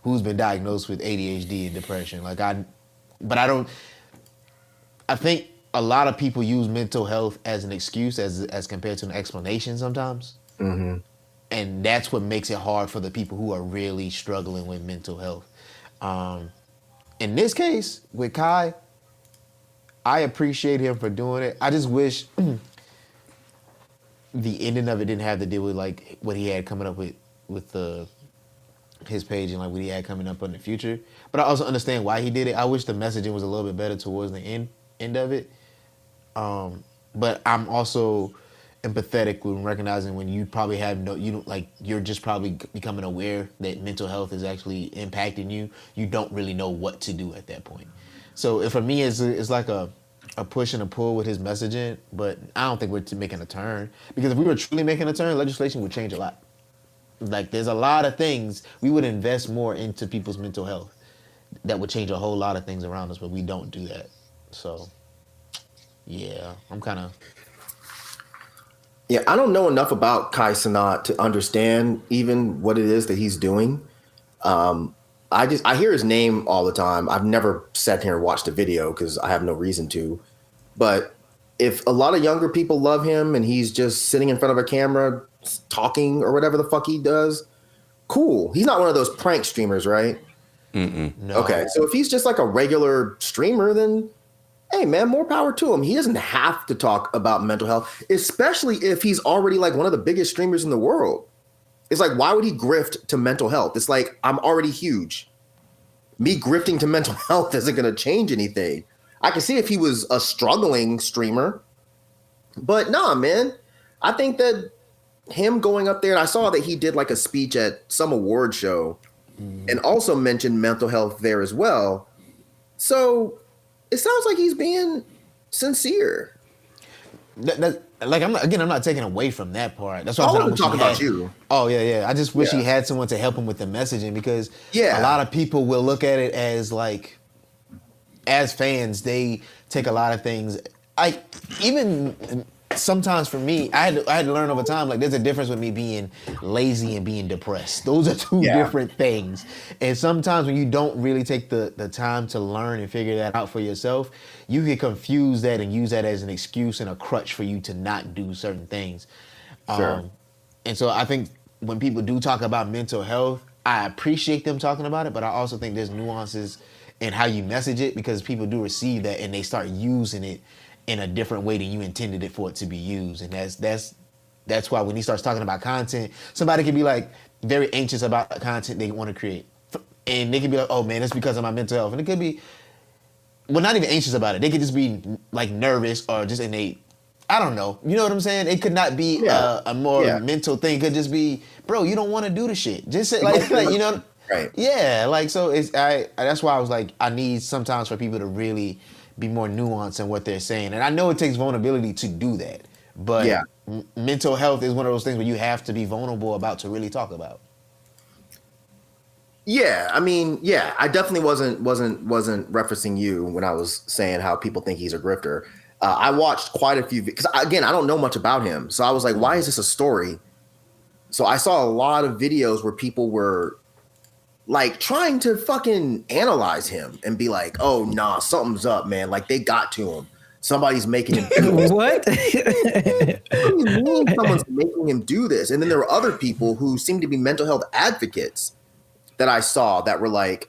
who's been diagnosed with ADHD and depression. I think a lot of people use mental health as an excuse as compared to an explanation sometimes. Mm-hmm. And that's what makes it hard for the people who are really struggling with mental health. In this case, with Kai, I appreciate him for doing it. I just wish the ending of it didn't have to deal with like what he had coming up with his page and like what he had coming up in the future. But I also understand why he did it. I wish the messaging was a little bit better towards the end of it. But I'm also empathetic when recognizing when you probably have you're just probably becoming aware that mental health is actually impacting you. You don't really know what to do at that point. So for me, it's like a push and a pull with his messaging, but I don't think we're making a turn. Because if we were truly making a turn, legislation would change a lot. Like, there's a lot of things we would invest more into people's mental health that would change a whole lot of things around us, but we don't do that. So, yeah, I'm kind of... Yeah, I don't know enough about Kai Cenat to understand even what it is that he's doing. I hear his name all the time. I've never sat here and watched a video because I have no reason to. But if a lot of younger people love him and he's just sitting in front of a camera talking or whatever the fuck he does, cool. He's not one of those prank streamers, right? Mm-mm. No. Okay, so if he's just like a regular streamer, then hey, man, more power to him. He doesn't have to talk about mental health, especially if he's already like one of the biggest streamers in the world. It's like, why would he grift to mental health? It's like, I'm already huge. Me grifting to mental health isn't going to change anything. I can see if he was a struggling streamer. But nah, man. I think that him going up there, and I saw that he did like a speech at some award show and also mentioned mental health there as well. So it sounds like he's being sincere. I'm not taking away from that part. That's why I want to talk about you. Oh yeah. I just wish he had someone to help him with the messaging, because a lot of people will look at it as like, as fans, they take a lot of things. Even sometimes for me, I had to learn over time, like there's a difference with me being lazy and being depressed. Those are two different things. And sometimes when you don't really take the time to learn and figure that out for yourself, you can confuse that and use that as an excuse and a crutch for you to not do certain things. Sure. And so I think when people do talk about mental health, I appreciate them talking about it, but I also think there's nuances in how you message it, because people do receive that and they start using it in a different way than you intended it for it to be used. And that's why when he starts talking about content, somebody can be like very anxious about the content they want to create. And they can be like, oh man, it's because of my mental health. And it could be, well, not even anxious about it. They could just be like nervous or just innate. I don't know. You know what I'm saying? It could not be a more mental thing. It could just be, bro, you don't want to do the shit. Just say, like you know, right? Yeah, like so. That's why I was like, I need sometimes for people to really be more nuanced in what they're saying. And I know it takes vulnerability to do that, but mental health is one of those things where you have to be vulnerable about to really talk about. Yeah, I mean, I definitely wasn't referencing you when I was saying how people think he's a grifter. I watched quite a few because again, I don't know much about him, so I was like, why is this a story? So I saw a lot of videos where people were like trying to fucking analyze him and be like, oh nah, something's up, man. Like they got to him. Somebody's making him do this. What? Someone's making him do this. And then there were other people who seemed to be mental health advocates that I saw that were like,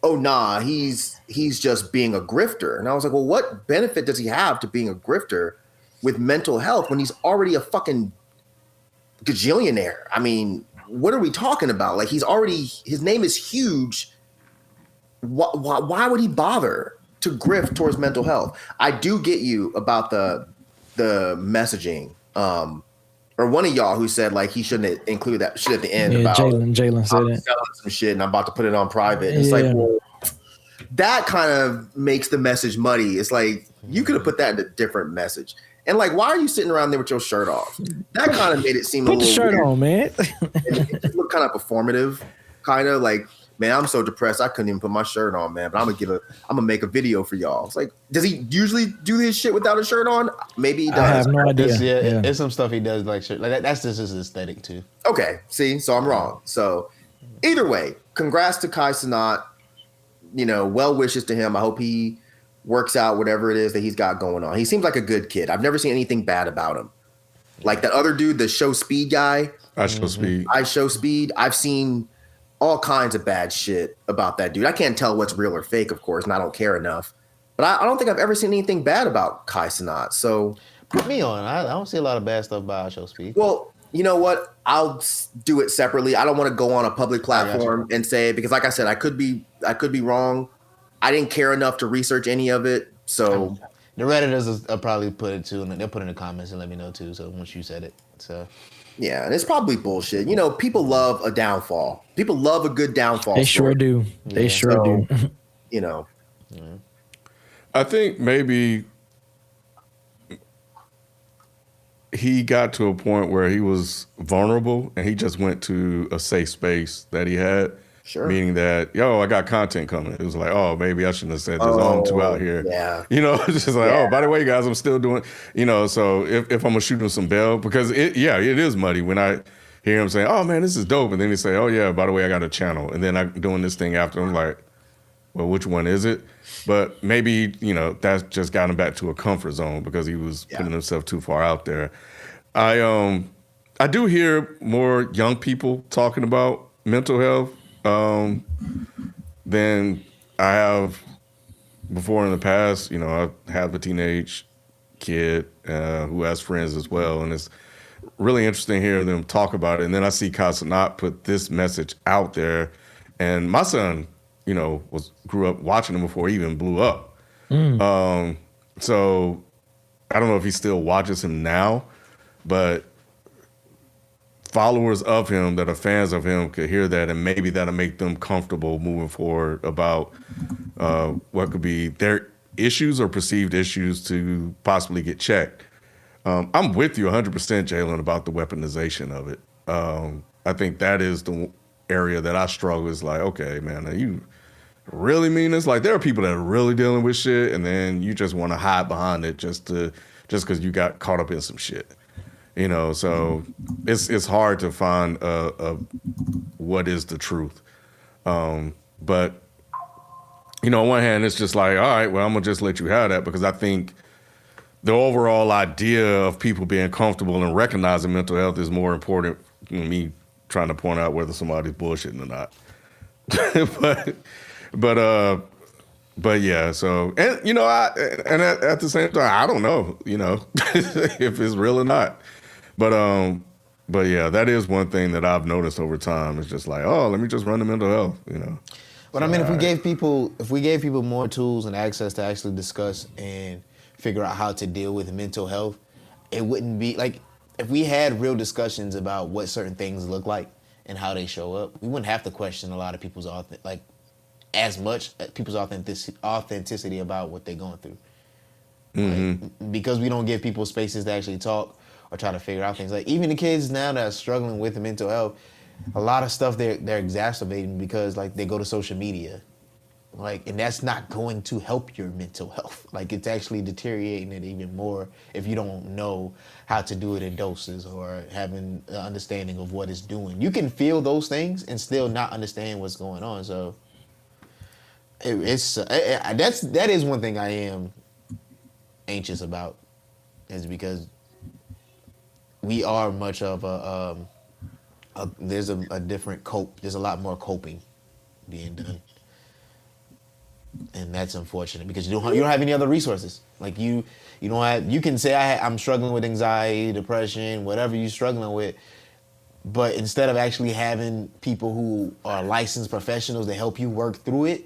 oh nah, he's just being a grifter. And I was like, well, what benefit does he have to being a grifter with mental health when he's already a fucking gajillionaire? I mean, what are we talking about? Like, his name is huge. Why would he bother to grift towards mental health? I do get you about the messaging. Or one of y'all who said like he shouldn't include that shit at the end about Jalen said I'm it. selling some shit and I'm about to put it on private. And it's like, well, that kind of makes the message muddy. It's like you could have put that in a different message. And like, why are you sitting around there with your shirt off? That kind of made it seem a little shirt weird. on, man. It looked kind of performative, kind of like, man, I'm so depressed I couldn't even put my shirt on, man. But I'm gonna make a video for y'all. It's like, does he usually do this shit without a shirt on? Maybe he does. I have no idea. It's some stuff he does like shirt. Like that's just his aesthetic too. Okay, see, so I'm wrong. So either way, congrats to Kai Cenat. You know, well wishes to him. I hope he works out whatever it is that he's got going on. He seems like a good kid. I've never seen anything bad about him. Like that other dude, the Show Speed guy. I Show Speed. I've seen all kinds of bad shit about that dude. I can't tell what's real or fake, of course, and I don't care enough. But I don't think I've ever seen anything bad about Kai Cenat. So put me on. I don't see a lot of bad stuff about Show Speed. Well, you know what? I'll do it separately. I don't want to go on a public platform and say it because, like I said, I could be wrong. I didn't care enough to research any of it. So the Redditors will probably put it too, and they'll put it in the comments and let me know too. So once you said it, so. Yeah, and it's probably bullshit. You know, people love a downfall. People love a good downfall. They sure do. They sure do. You know. I think maybe he got to a point where he was vulnerable and he just went to a safe space that he had. Sure. Meaning that, I got content coming. It was like, oh, maybe I shouldn't have said this. I'm too out here. Yeah. You know, it's just like, by the way, guys, I'm still doing, so if I'm going to shoot him some bail, because it is muddy when I hear him saying, oh, man, this is dope. And then he say, oh, yeah, by the way, I got a channel. And then I'm doing this thing after. I'm like, well, which one is it? But maybe, that's just got him back to a comfort zone because he was putting himself too far out there. I do hear more young people talking about mental health than I have before in the past. I have a teenage kid who has friends as well, and it's really interesting hearing them talk about it. And then I see Kai Cenat put this message out there, and my son, grew up watching him before he even blew up. So I don't know if he still watches him now, but followers of him that are fans of him could hear that, and maybe that'll make them comfortable moving forward about what could be their issues or perceived issues to possibly get checked. I'm with you 100%, Jalen, about the weaponization of it. I think that is the area that I struggle. Is like, okay, man, are you really mean this? Like, there are people that are really dealing with shit, and then you just want to hide behind it just because you got caught up in some shit. So it's hard to find what is the truth. But, on one hand, it's just like, all right, well, I'm going to just let you have that, because I think the overall idea of people being comfortable and recognizing mental health is more important than me trying to point out whether somebody's bullshitting or not. But yeah, so, and, at the same time, I don't know, if it's real or not. But yeah, that is one thing that I've noticed over time. It's just like, oh, let me just run the mental health, But so, I mean, if we gave people more tools and access to actually discuss and figure out how to deal with mental health, it wouldn't be like, if we had real discussions about what certain things look like and how they show up, we wouldn't have to question a lot of people's as much people's authenticity about what they're going through. Like, because we don't give people spaces to actually talk or try to figure out things. Like, even the kids now that are struggling with mental health, a lot of stuff they're exacerbating because like they go to social media. Like, and that's not going to help your mental health. Like, it's actually deteriorating it even more if you don't know how to do it in doses or having an understanding of what it's doing. You can feel those things and still not understand what's going on. So that is one thing I am anxious about, is because we are much of there's a different there's a lot more coping being done. and that's unfortunate because you don't have any other resources. Like you don't have. You can say I'm struggling with anxiety, depression, whatever you're struggling with, but instead of actually having people who are licensed professionals to help you work through it,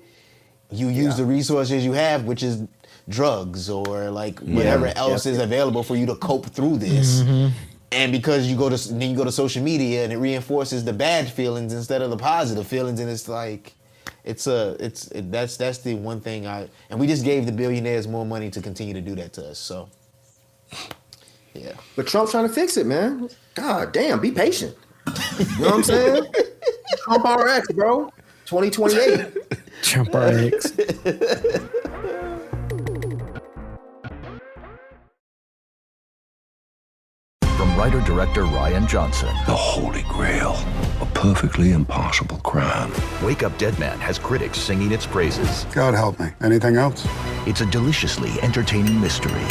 you use the resources you have, which is drugs or like whatever else is available for you to cope through this. And because you go to social media and it reinforces the bad feelings instead of the positive feelings, and it's like that's the one thing and we just gave the billionaires more money to continue to do that to us. So yeah. But Trump's trying to fix it, man. God damn, be patient. You know what I'm saying? Trump RX, bro. 2028. Trump RX. From writer-director Ryan Johnson. The Holy Grail. A perfectly impossible crime. Wake Up Dead Man has critics singing its praises. God help me. Anything else? It's a deliciously entertaining mystery.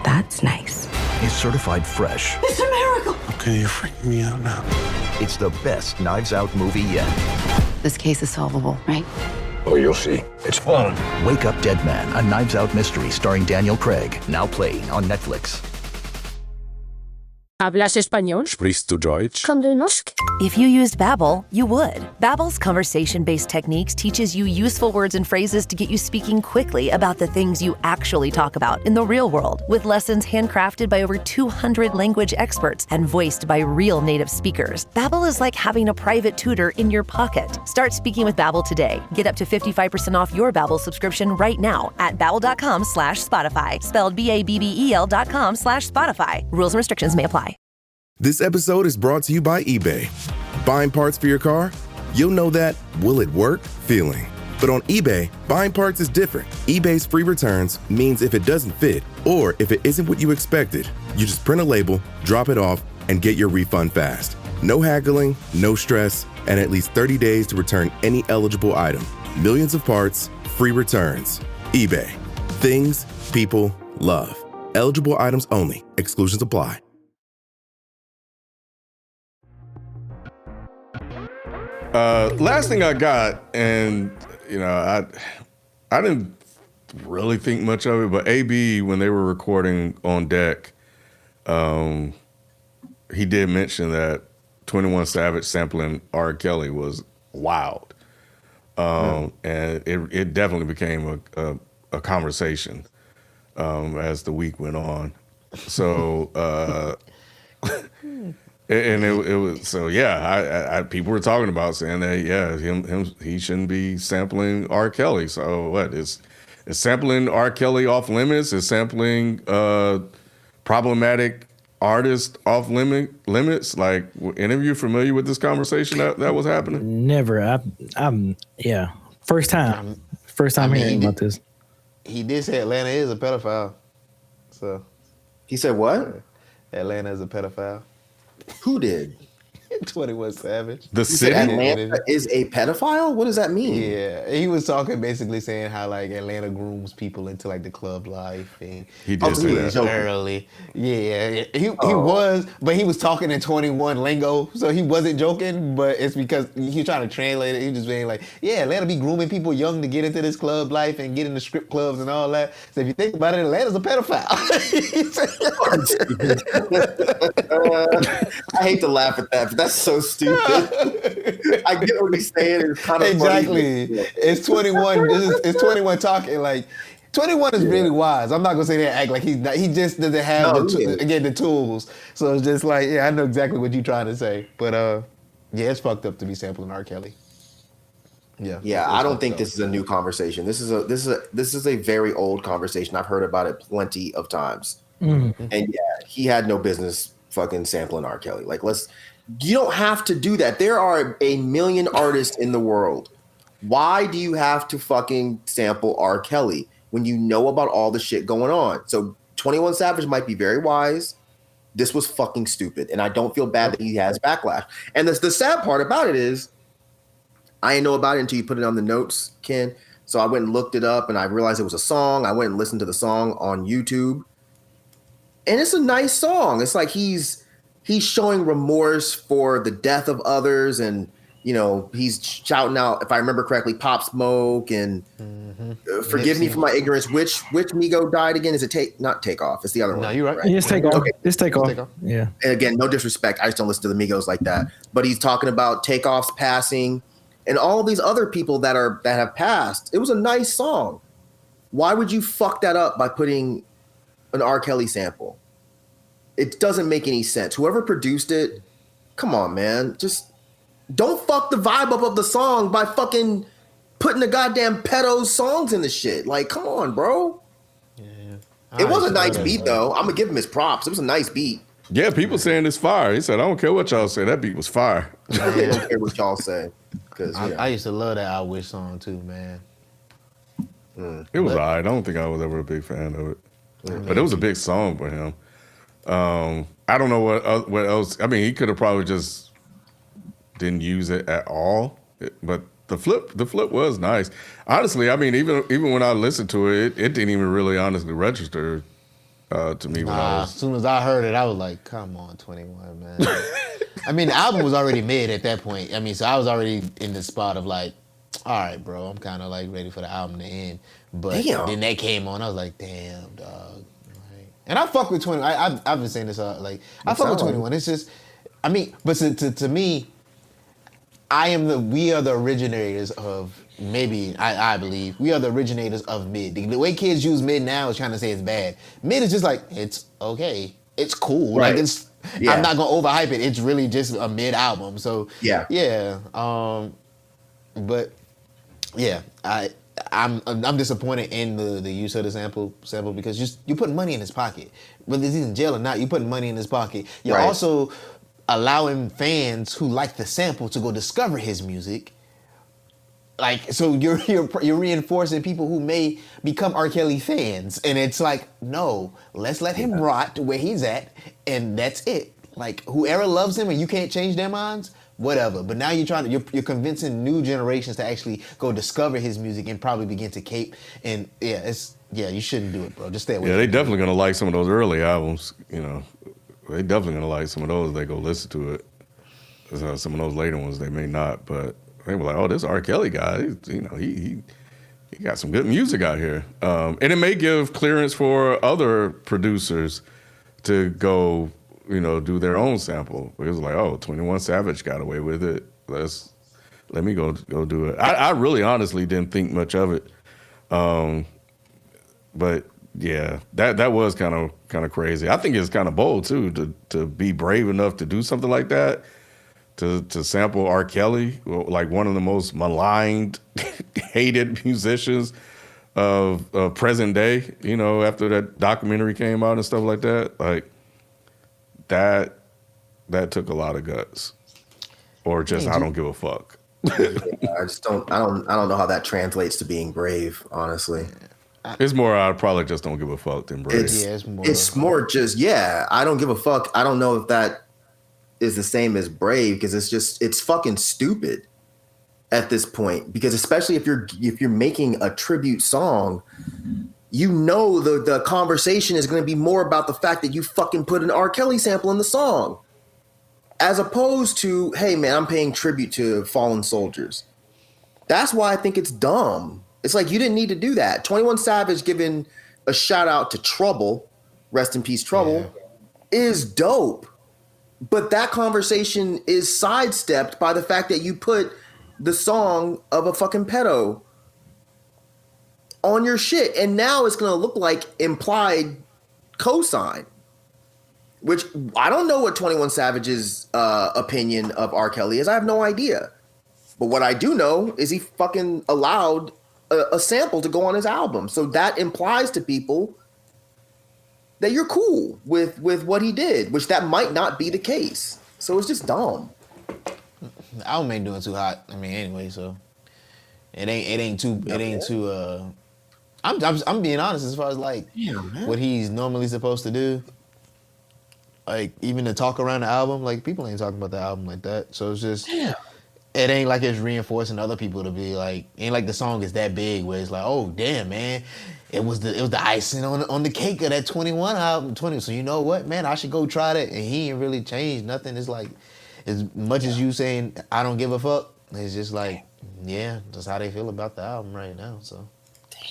That's nice. It's certified fresh. It's a miracle. Okay, you're freaking me out now. It's the best Knives Out movie yet. This case is solvable, right? Oh, you'll see. It's fun. Wake Up Dead Man, a Knives Out mystery starring Daniel Craig. Now playing on Netflix. ¿Hablas español? Sprichst du Deutsch? If you used Babbel, you would. Babbel's conversation-based techniques teaches you useful words and phrases to get you speaking quickly about the things you actually talk about in the real world, with lessons handcrafted by over 200 language experts and voiced by real native speakers. Babbel is like having a private tutor in your pocket. Start speaking with Babbel today. Get up to 55% off your Babbel subscription right now at babbel.com/Spotify, spelled BABBEL.com/Spotify. Rules and restrictions may apply. This episode is brought to you by eBay. Buying parts for your car? You'll know that will it work feeling. But on eBay, buying parts is different. eBay's free returns means if it doesn't fit, or if it isn't what you expected, you just print a label, drop it off, and get your refund fast. No haggling, no stress, and at least 30 days to return any eligible item. Millions of parts, free returns. eBay. Things people love. Eligible items only. Exclusions apply. Last thing I got, and I didn't really think much of it, but AB, when they were recording on deck, he did mention that 21 Savage sampling R. Kelly was wild, and it definitely became a conversation as the week went on. So. And it was so I people were talking about saying that he shouldn't be sampling R. Kelly. So what is sampling R. Kelly off limits? Is sampling problematic artists off limits? Like, were any of you familiar with this conversation that was happening? Never. I'm first time hearing about this. He did say Atlanta is a pedophile. So he said what? Atlanta is a pedophile. Who did? 21 Savage. The city? Atlanta is a pedophile? What does that mean? Yeah, he was talking basically saying how like Atlanta grooms people into like the club life, and he did say that early. Yeah, he was, but he was talking in 21 lingo, so he wasn't joking. But it's because he was trying to translate it. He was just being like, yeah, Atlanta be grooming people young to get into this club life and get into strip clubs and all that. So if you think about it, Atlanta's a pedophile. I hate to laugh at that, but that's so stupid. I get what he's saying. It's kind of exactly. Funny. It's 21. It's 21 talking like 21 is really wise. I'm not gonna say that act like he's not. He just doesn't have the tools. So it's just like, I know exactly what you're trying to say. But it's fucked up to be sampling R. Kelly. Yeah. I don't think this is a new conversation. This is a very old conversation. I've heard about it plenty of times. Mm-hmm. And he had no business fucking sampling R. Kelly. Like, you don't have to do that. There are a million artists in the world. Why do you have to fucking sample R. Kelly when you know about all the shit going on? So 21 Savage might be very wise. This was fucking stupid. And I don't feel bad that he has backlash. And the sad part about it is, I didn't know about it until you put it on the notes, Ken. So I went and looked it up and I realized it was a song. I went and listened to the song on YouTube. And it's a nice song. It's like he's showing remorse for the death of others and, you know, he's shouting out, if I remember correctly, Pop Smoke and forgive me for my ignorance. Which Migo died again? Is it not Takeoff? It's the other one. No, you're right. Yeah, it's Takeoff. Okay. It's Takeoff. Yeah. And again, no disrespect. I just don't listen to the Migos like that. But he's talking about Takeoff's passing and all these other people that have passed. It was a nice song. Why would you fuck that up by putting an R. Kelly sample? It doesn't make any sense. Whoever produced it, come on, man. Just don't fuck the vibe up of the song by fucking putting the goddamn pedo songs in the shit. Like, come on, bro. It was a nice beat, though. I'm going to give him his props. It was a nice beat. Yeah, people saying it's fire. He said, I don't care what y'all say. That beat was fire. I don't care what y'all say. I used to love that I Wish song, too, man. It was all right. I don't think I was ever a big fan of it. But it was a big song for him. I don't know what else. I mean, he could have probably just didn't use it at all. But the flip was nice. Honestly, I mean, even when I listened to it, it didn't even really honestly register to me. As soon as I heard it, I was like, come on, 21, man. I mean, the album was already made at that point. I mean, so I was already in the spot of like, all right, bro, I'm kind of like ready for the album to end. But then that came on, I was like, damn, dog. And I fuck with 21. I've been saying this, I fuck with 21. It's just, I mean, but to me, we are the originators of, maybe, I believe, we are the originators of mid. The way kids use mid now is trying to say it's bad. Mid is just like, it's okay. It's cool. Right. Like, I'm not going to overhype it. It's really just a mid album. So, yeah. But, yeah, I'm disappointed in the use of the sample because you're putting money in his pocket. Whether he's in jail or not, you're putting money in his pocket. You're also allowing fans who like the sample to go discover his music. Like, so you're reinforcing people who may become R. Kelly fans. And it's like, no, let's let him rot where he's at, and that's it. Like, whoever loves him and you can't change their minds, whatever. But now you're convincing new generations to actually go discover his music and probably begin to cape. And you shouldn't do it, bro. Just stay away. Yeah, they definitely gonna like some of those early albums. You know, they definitely gonna like some of those. They go listen to it. Some of those later ones they may not, but they were like, oh, this R. Kelly guy. He got some good music out here, and it may give clearance for other producers to go, do their own sample. It was like, oh, 21 Savage got away with it. Let me go do it. I really honestly didn't think much of it. But yeah, that was kind of crazy. I think it's kind of bold too to be brave enough to do something like that, to sample R. Kelly, like one of the most maligned, hated musicians of present day. After that documentary came out and stuff like that, like that took a lot of guts, or just I don't give a fuck. I don't know how that translates to being brave, honestly. It's more I probably just don't give a fuck than brave. It's more just I don't give a fuck. I don't know if that is the same as brave, because it's fucking stupid at this point. Because especially if you're making a tribute song, the conversation is going to be more about the fact that you fucking put an R. Kelly sample in the song, as opposed to, hey man, I'm paying tribute to fallen soldiers. That's why I think it's dumb. It's like, you didn't need to do that. 21 Savage giving a shout out to Trouble, rest in peace Trouble, is dope. But that conversation is sidestepped by the fact that you put the song of a fucking pedo on your shit. And now it's going to look like implied cosign, which I don't know what 21 Savage's opinion of R. Kelly is. I have no idea. But what I do know is he fucking allowed a sample to go on his album. So that implies to people that you're cool with what he did, which that might not be the case. So it's just dumb. The album ain't doing too hot. I mean, anyway, so it ain't too. I'm being honest as far as like what he's normally supposed to do. Like, even to talk around the album, like, people ain't talking about the album like that. So it's just, it ain't like it's reinforcing other people to be like, ain't like the song is that big where it's like, oh damn, man, it was the icing on the cake of that 21 album. So you know what, man, I should go try that. And he ain't really changed nothing. It's like, as much as you saying I don't give a fuck, It's just like, yeah, that's how they feel about the album right now. So,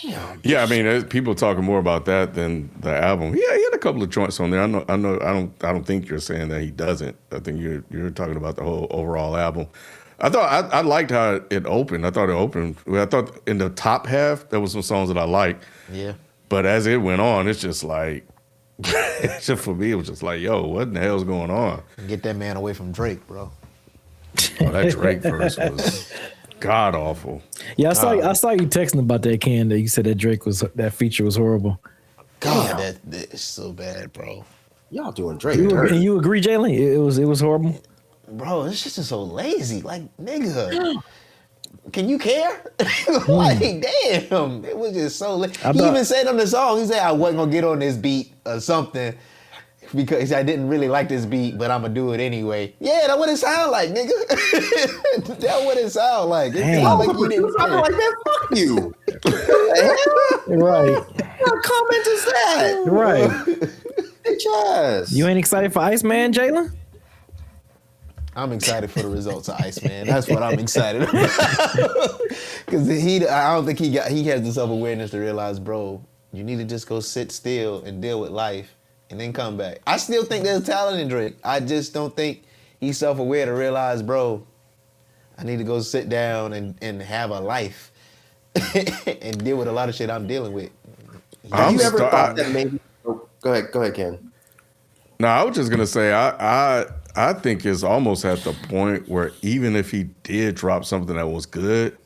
damn. Yeah, I mean, people talking more about that than the album. Yeah, he had a couple of joints on there. I know. I don't think you're saying that he doesn't. I think you're talking about the whole overall album. I thought I liked how it opened. I thought it opened. I thought in the top half there was some songs that I liked. yeah. But as it went on, it's just like, just for me, it was just like, yo, what in the hell's going on? Get that man away from Drake, bro. Oh, that Drake verse was god awful. Yeah, I saw you texting about that, Ken. That you said that feature was horrible. God, that's so bad, bro. Y'all doing Drake. And you agree, Jalen? It was horrible. Bro, this shit is so lazy. Like, nigga, can you care? Like, damn, it was just so lazy. He even said on the song, he said, I wasn't gonna get on this beat or something because I didn't really like this beat, but I'm gonna do it anyway. Yeah, that's what it sound like, nigga. That's what it sound like. It sound like you didn't care. Like that, fuck you. Right. What comment is that? Right. Bitch ass. You ain't excited for Iceman, Jalen? I'm excited for the results of Iceman. That's what I'm excited about. Because I don't think he has the self-awareness to realize, bro, you need to just go sit still and deal with life and then come back. I still think there's talent in Drake. I just don't think he's self-aware to realize, bro, I need to go sit down and have a life and deal with a lot of shit I'm dealing with. Have you ever thought that maybe... Oh, go ahead, Ken. No, I was just going to say, I think it's almost at the point where even if he did drop something that was good,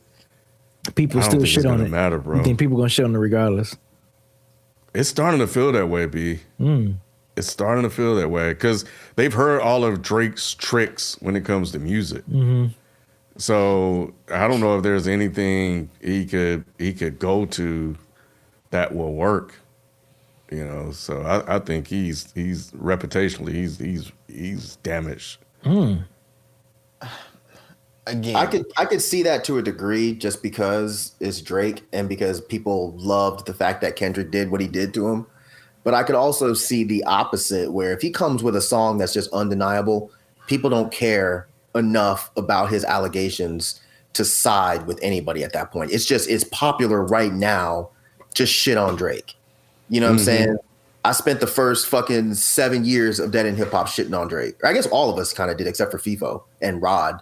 people still shit on it. Matter, bro. You think people gonna shit on it regardless? It's starting to feel that way, B. It's starting to feel that way because they've heard all of Drake's tricks when it comes to music. Mm-hmm. So I don't know if there's anything he could go to that will work. You know, so I think he's reputationally he's damaged. Again, I could see that to a degree just because it's Drake and because people loved the fact that Kendrick did what he did to him. But I could also see the opposite where if he comes with a song that's just undeniable, people don't care enough about his allegations to side with anybody at that point. It's popular right now to shit on Drake. You know what I'm saying? I spent the first fucking 7 years of Dead End Hip Hop shitting on Drake. I guess all of us kind of did, except for FIFO and Rod.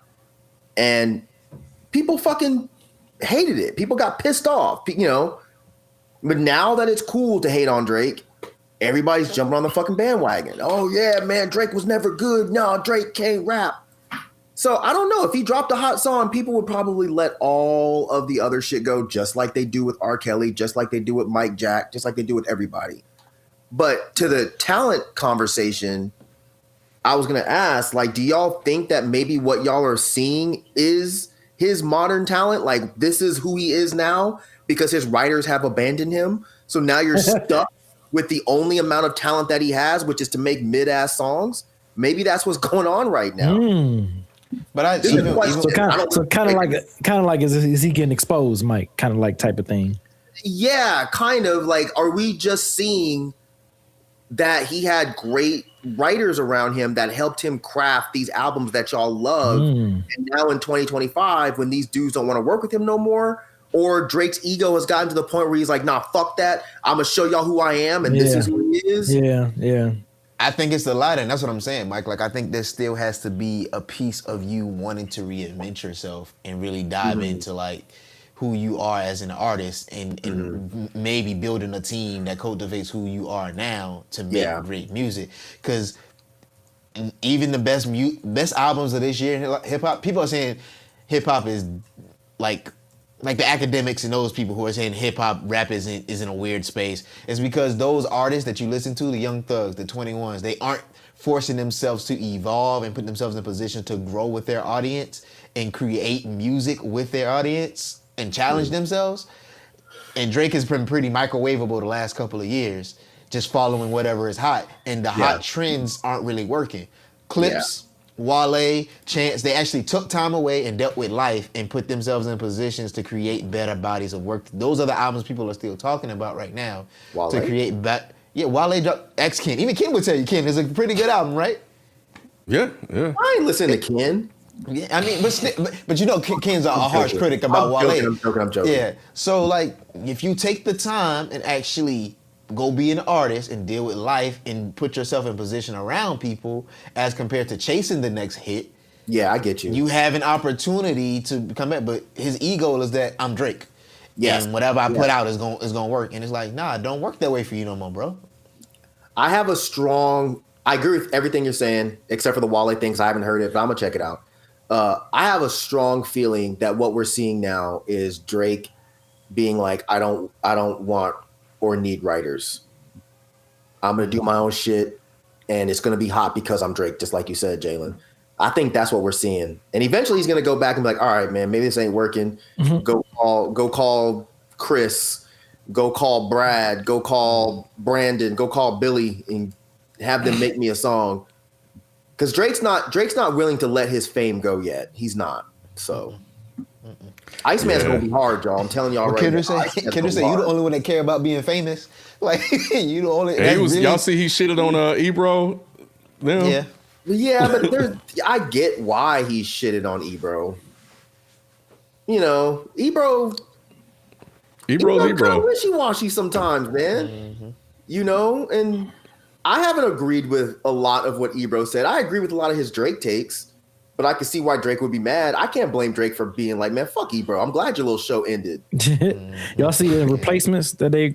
And people fucking hated it. People got pissed off, you know. But now that it's cool to hate on Drake, everybody's jumping on the fucking bandwagon. Oh, yeah, man, Drake was never good. No, Drake can't rap. So I don't know. If he dropped a hot song, people would probably let all of the other shit go, just like they do with R. Kelly, just like they do with Mike Jack, just like they do with everybody. But to the talent conversation, I was going to ask, like, do y'all think that maybe what y'all are seeing is his modern talent? Like, this is who he is now because his writers have abandoned him. So now you're stuck with the only amount of talent that he has, which is to make mid-ass songs. Maybe that's what's going on right now. But kind of like is he getting exposed, Mike? Kind of like type of thing. Yeah, kind of like, are we just seeing that he had great writers around him that helped him craft these albums that y'all love? And now in 2025, when these dudes don't want to work with him no more, or Drake's ego has gotten to the point where he's like, nah, fuck that. I'm going to show y'all who I am. And this is who he is. Yeah. I think it's the latter, and that's what I'm saying, Mike. Like, I think there still has to be a piece of you wanting to reinvent yourself and really dive into, like, who you are as an artist and maybe building a team that cultivates who you are now to make great music. Because even the best albums of this year in hip-hop, people are saying hip-hop is, like the academics and those people who are saying hip-hop rap is in a weird space. It's because those artists that you listen to, the Young Thugs, the 21s, they aren't forcing themselves to evolve and put themselves in a position to grow with their audience and create music with their audience and challenge themselves. And Drake has been pretty microwavable the last couple of years, just following whatever is hot. And the hot trends aren't really working. Clips, Wale, Chance, they actually took time away and dealt with life and put themselves in positions to create better bodies of work. Those are the albums people are still talking about right now. Wale? To create Wale dropped Ken. Even Ken would tell you, Ken is a pretty good album, right? Yeah. I ain't listening to Ken. Yeah, I mean, but you know, Ken's a harsh critic about Wale. I'm joking. Yeah, so like, if you take the time and actually go be an artist and deal with life and put yourself in position around people, as compared to chasing the next hit. Yeah, I get you. You have an opportunity to come back, but his ego is that I'm Drake. Yes. And whatever I put out is gonna work. And it's like, nah, it don't work that way for you no more, bro. I agree with everything you're saying, except for the Wale things. I haven't heard it, but I'm gonna check it out. I have a strong feeling that what we're seeing now is Drake being like, I don't want or need writers. I'm gonna do my own shit, and it's gonna be hot because I'm Drake, just like you said, Jalen. I think that's what we're seeing. And eventually he's going to go back and be like, all right, man, maybe this ain't working. Mm-hmm. Go call Chris, go call Brad, go call Brandon, go call Billy and have them make me a song. Because Drake's not willing to let his fame go yet. He's not. So Iceman's going to be hard, y'all. I'm telling y'all right now. Kendrick say you the only one that care about being famous. Like, you the only. Y'all see he shitted on Ebro? Yeah. Yeah, but I get why he shitted on Ebro. You know, Ebro's kind of wishy-washy sometimes, man. Mm-hmm. You know, and I haven't agreed with a lot of what Ebro said. I agree with a lot of his Drake takes, but I can see why Drake would be mad. I can't blame Drake for being like, man, fuck Ebro. I'm glad your little show ended. Y'all see the replacements that they're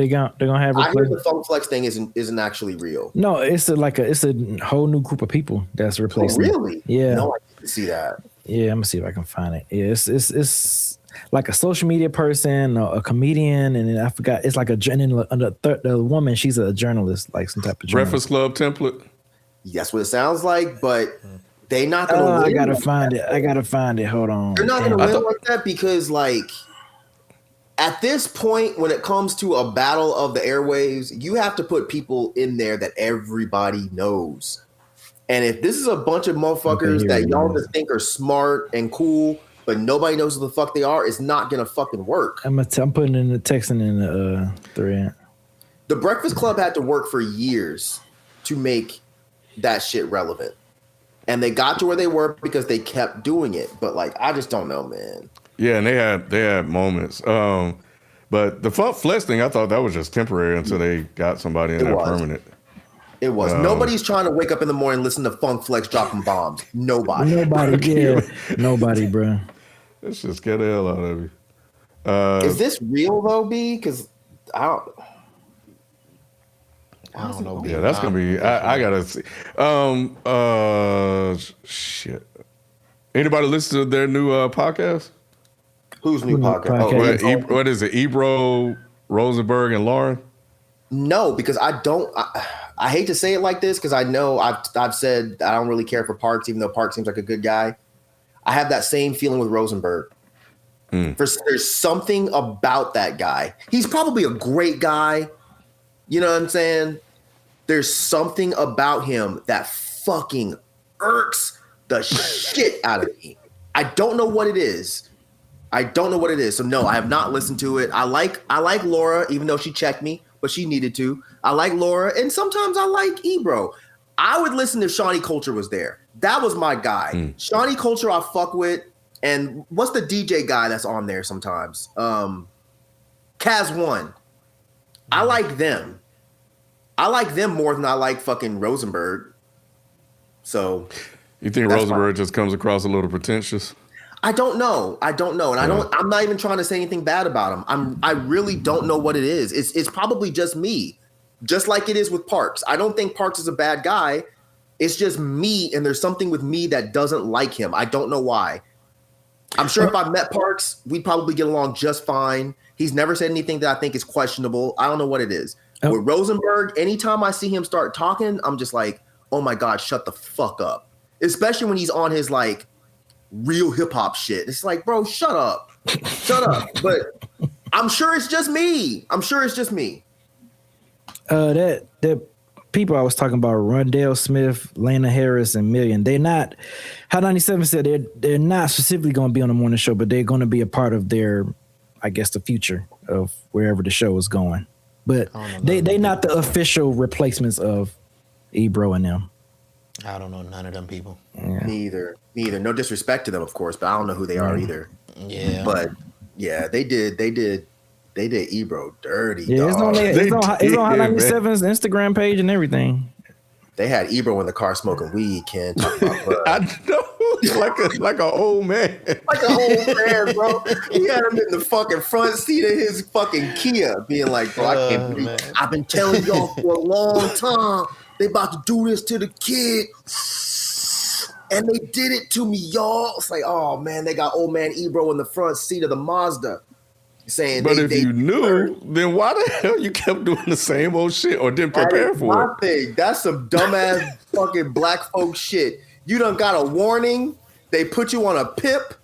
gonna have. I hear the Funk Flex thing isn't actually real. No, it's a whole new group of people that's replacing. Oh, really? Yeah. No, I didn't see that. Yeah, I'm gonna see if I can find it. Yeah, it's like a social media person, a comedian, and then I forgot. It's like the woman. She's a journalist, like some type of journalist. Breakfast Club template. That's what it sounds like, but they not gonna. I gotta find it. Hold on. They're not gonna win like that because like. At this point, when it comes to a battle of the airwaves, you have to put people in there that everybody knows. And if this is a bunch of motherfuckers that y'all just think are smart and cool, but nobody knows who the fuck they are, it's not gonna fucking work. I'm putting in the text and in the thread. The Breakfast Club had to work for years to make that shit relevant. And they got to where they were because they kept doing it. But like, I just don't know, man. Yeah, and they had moments. But the Funk Flex thing, I thought that was just temporary until they got somebody in there permanent. It was. Nobody's trying to wake up in the morning and listen to Funk Flex dropping bombs. Nobody. Nobody, bro. Let's just get the hell out of you. Is this real though, B? Because I don't know. Yeah, that's gonna be. I gotta see. Shit. Anybody listen to their new podcast? Whose new podcast? What is it? Ebro, Rosenberg, and Lauren? No, because I hate to say it like this because I know I've said I don't really care for Parks, even though Parks seems like a good guy. I have that same feeling with Rosenberg. There's something about that guy. He's probably a great guy. You know what I'm saying? There's something about him that fucking irks the shit out of me. I don't know what it is. So no, I have not listened to it. I like Laura, even though she checked me, but she needed to. I like Laura, and sometimes I like Ebro. I would listen if Shawnee Culture was there. That was my guy. Shawnee Culture I fuck with. And what's the DJ guy that's on there sometimes? Kaz One. I like them. I like them more than I like fucking Rosenberg. So you think Rosenberg just comes across a little pretentious? I don't know. And I'm not even trying to say anything bad about him. I really don't know what it is. It's probably just me. Just like it is with Parks. I don't think Parks is a bad guy. It's just me, and there's something with me that doesn't like him. I don't know why. I'm sure if I met Parks, we'd probably get along just fine. He's never said anything that I think is questionable. I don't know what it is. With Rosenberg, anytime I see him start talking, I'm just like, oh my God, shut the fuck up. Especially when he's on his like real hip hop shit. It's like, bro, shut up. Shut up. But I'm sure it's just me. That people I was talking about, Rondell Smith, Lana Harris, and Million, they're not, Hot 97 said they're not specifically going to be on the morning show, but they're going to be a part of their, I guess, the future of wherever the show is going. But they not the official replacements of Ebro and them. I don't know none of them people. Me either. No disrespect to them, of course, but I don't know who they are either. Yeah. But yeah, they did Ebro dirty. Yeah, it's dog. on Hot 97's Instagram page and everything. They had Ebro in the car smoking weed. Can't talk about bud. I know, like an old man, like an old man, bro. He had him in the fucking front seat of his fucking Kia, being like, "Bro, I can't believe it. I've been telling y'all for a long time they about to do this to the kid, and they did it to me, y'all." It's like, oh man, they got old man Ebro in the front seat of the Mazda. Saying, but if you knew, then why the hell you kept doing the same old shit or didn't prepare for it? Thing. That's some dumbass fucking black folk shit. You done got a warning. They put you on a PIP,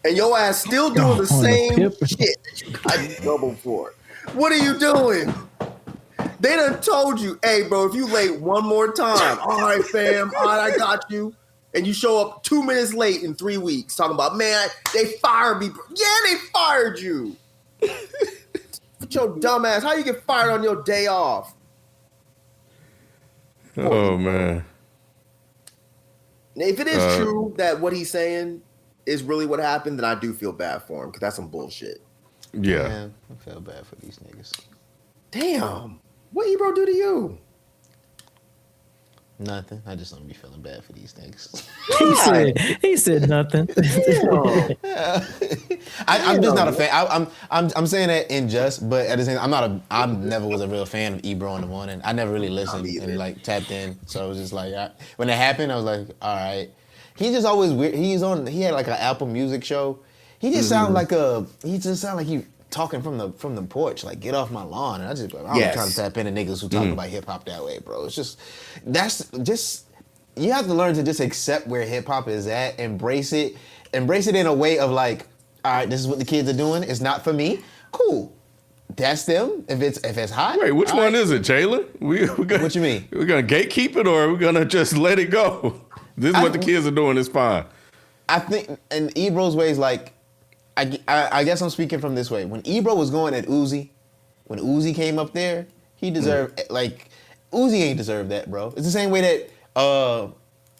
and your ass still doing the same shit that you got in trouble for. What are you doing? They done told you, hey, bro, if you late one more time, all right, fam, all right, I got you. And you show up 2 minutes late in 3 weeks talking about, man, they fired me. Yeah, they fired you. With your dumb ass, how you get fired on your day off? Oh man! If it is true that what he's saying is really what happened, then I do feel bad for him because that's some bullshit. Yeah, man, I feel bad for these niggas. Damn, what Ebro do to you? Nothing. I just don't be feeling bad for these niggas. He said nothing. I'm just not a fan. I'm saying that in jest, but at the same time, I never was a real fan of Ebro in the morning. I never really listened and like tapped in. So it was just like when it happened, I was like, all right. He just always weird. He had like an Apple Music show. He just sounded like he talking from the porch, like get off my lawn. And I'm trying to tap into niggas who talk about hip hop that way, bro. It's just you have to learn to just accept where hip hop is at, embrace it in a way of like, all right, this is what the kids are doing. It's not for me. Cool. That's them. If it's hot. Wait, which one is it, Jalen? What you mean? We're gonna gatekeep it, or are we gonna just let it go? This is what the kids are doing. It's fine. I think, in Ebro's ways, like, I guess I'm speaking from this way. When Ebro was going at Uzi, when Uzi came up there, he deserved Uzi ain't deserved that, bro. It's the same way that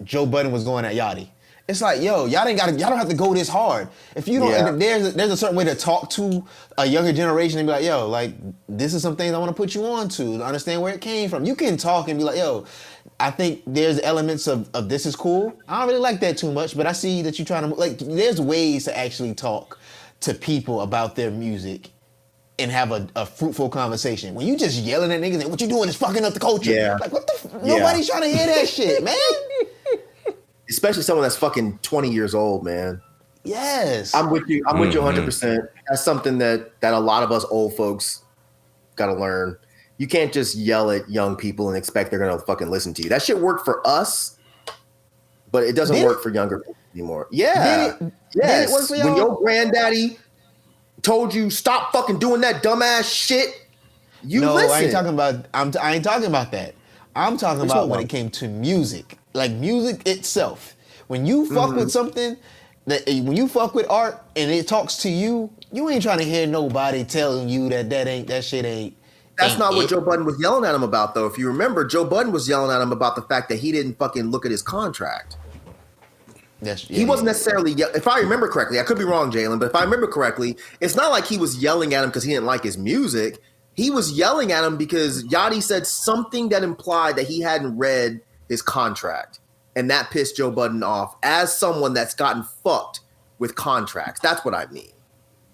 Joe Budden was going at Yachty. It's like, yo, y'all don't have to go this hard. If you don't, there's a certain way to talk to a younger generation and be like, yo, like, this is some things I want to put you on to understand where it came from. You can talk and be like, yo, I think there's elements of this is cool. I don't really like that too much, but I see that you're trying to, like, there's ways to actually talk to people about their music and have a fruitful conversation. When you just yelling at niggas and what you doing is fucking up the culture. Yeah. Like, what nobody's trying to hear that shit, man. Especially someone that's fucking 20 years old, man. Yes. I'm with you 100%. That's something that a lot of us old folks got to learn. You can't just yell at young people and expect they're going to fucking listen to you. That shit worked for us, but it doesn't work for younger people anymore. Yeah. Yes. It work for y'all? When your granddaddy told you stop fucking doing that dumbass shit, listen. I ain't talking about I ain't talking about that. I'm talking about when it came to music. Like music itself. When you fuck with something, when you fuck with art and it talks to you, you ain't trying to hear nobody telling you that shit ain't. That's not what Joe Budden was yelling at him about, though. If you remember, Joe Budden was yelling at him about the fact that he didn't fucking look at his contract. He wasn't necessarily, if I remember correctly, I could be wrong, Jalen, but if I remember correctly, it's not like he was yelling at him because he didn't like his music. He was yelling at him because Yachty said something that implied that he hadn't read his contract. And that pissed Joe Budden off as someone that's gotten fucked with contracts. That's what I mean.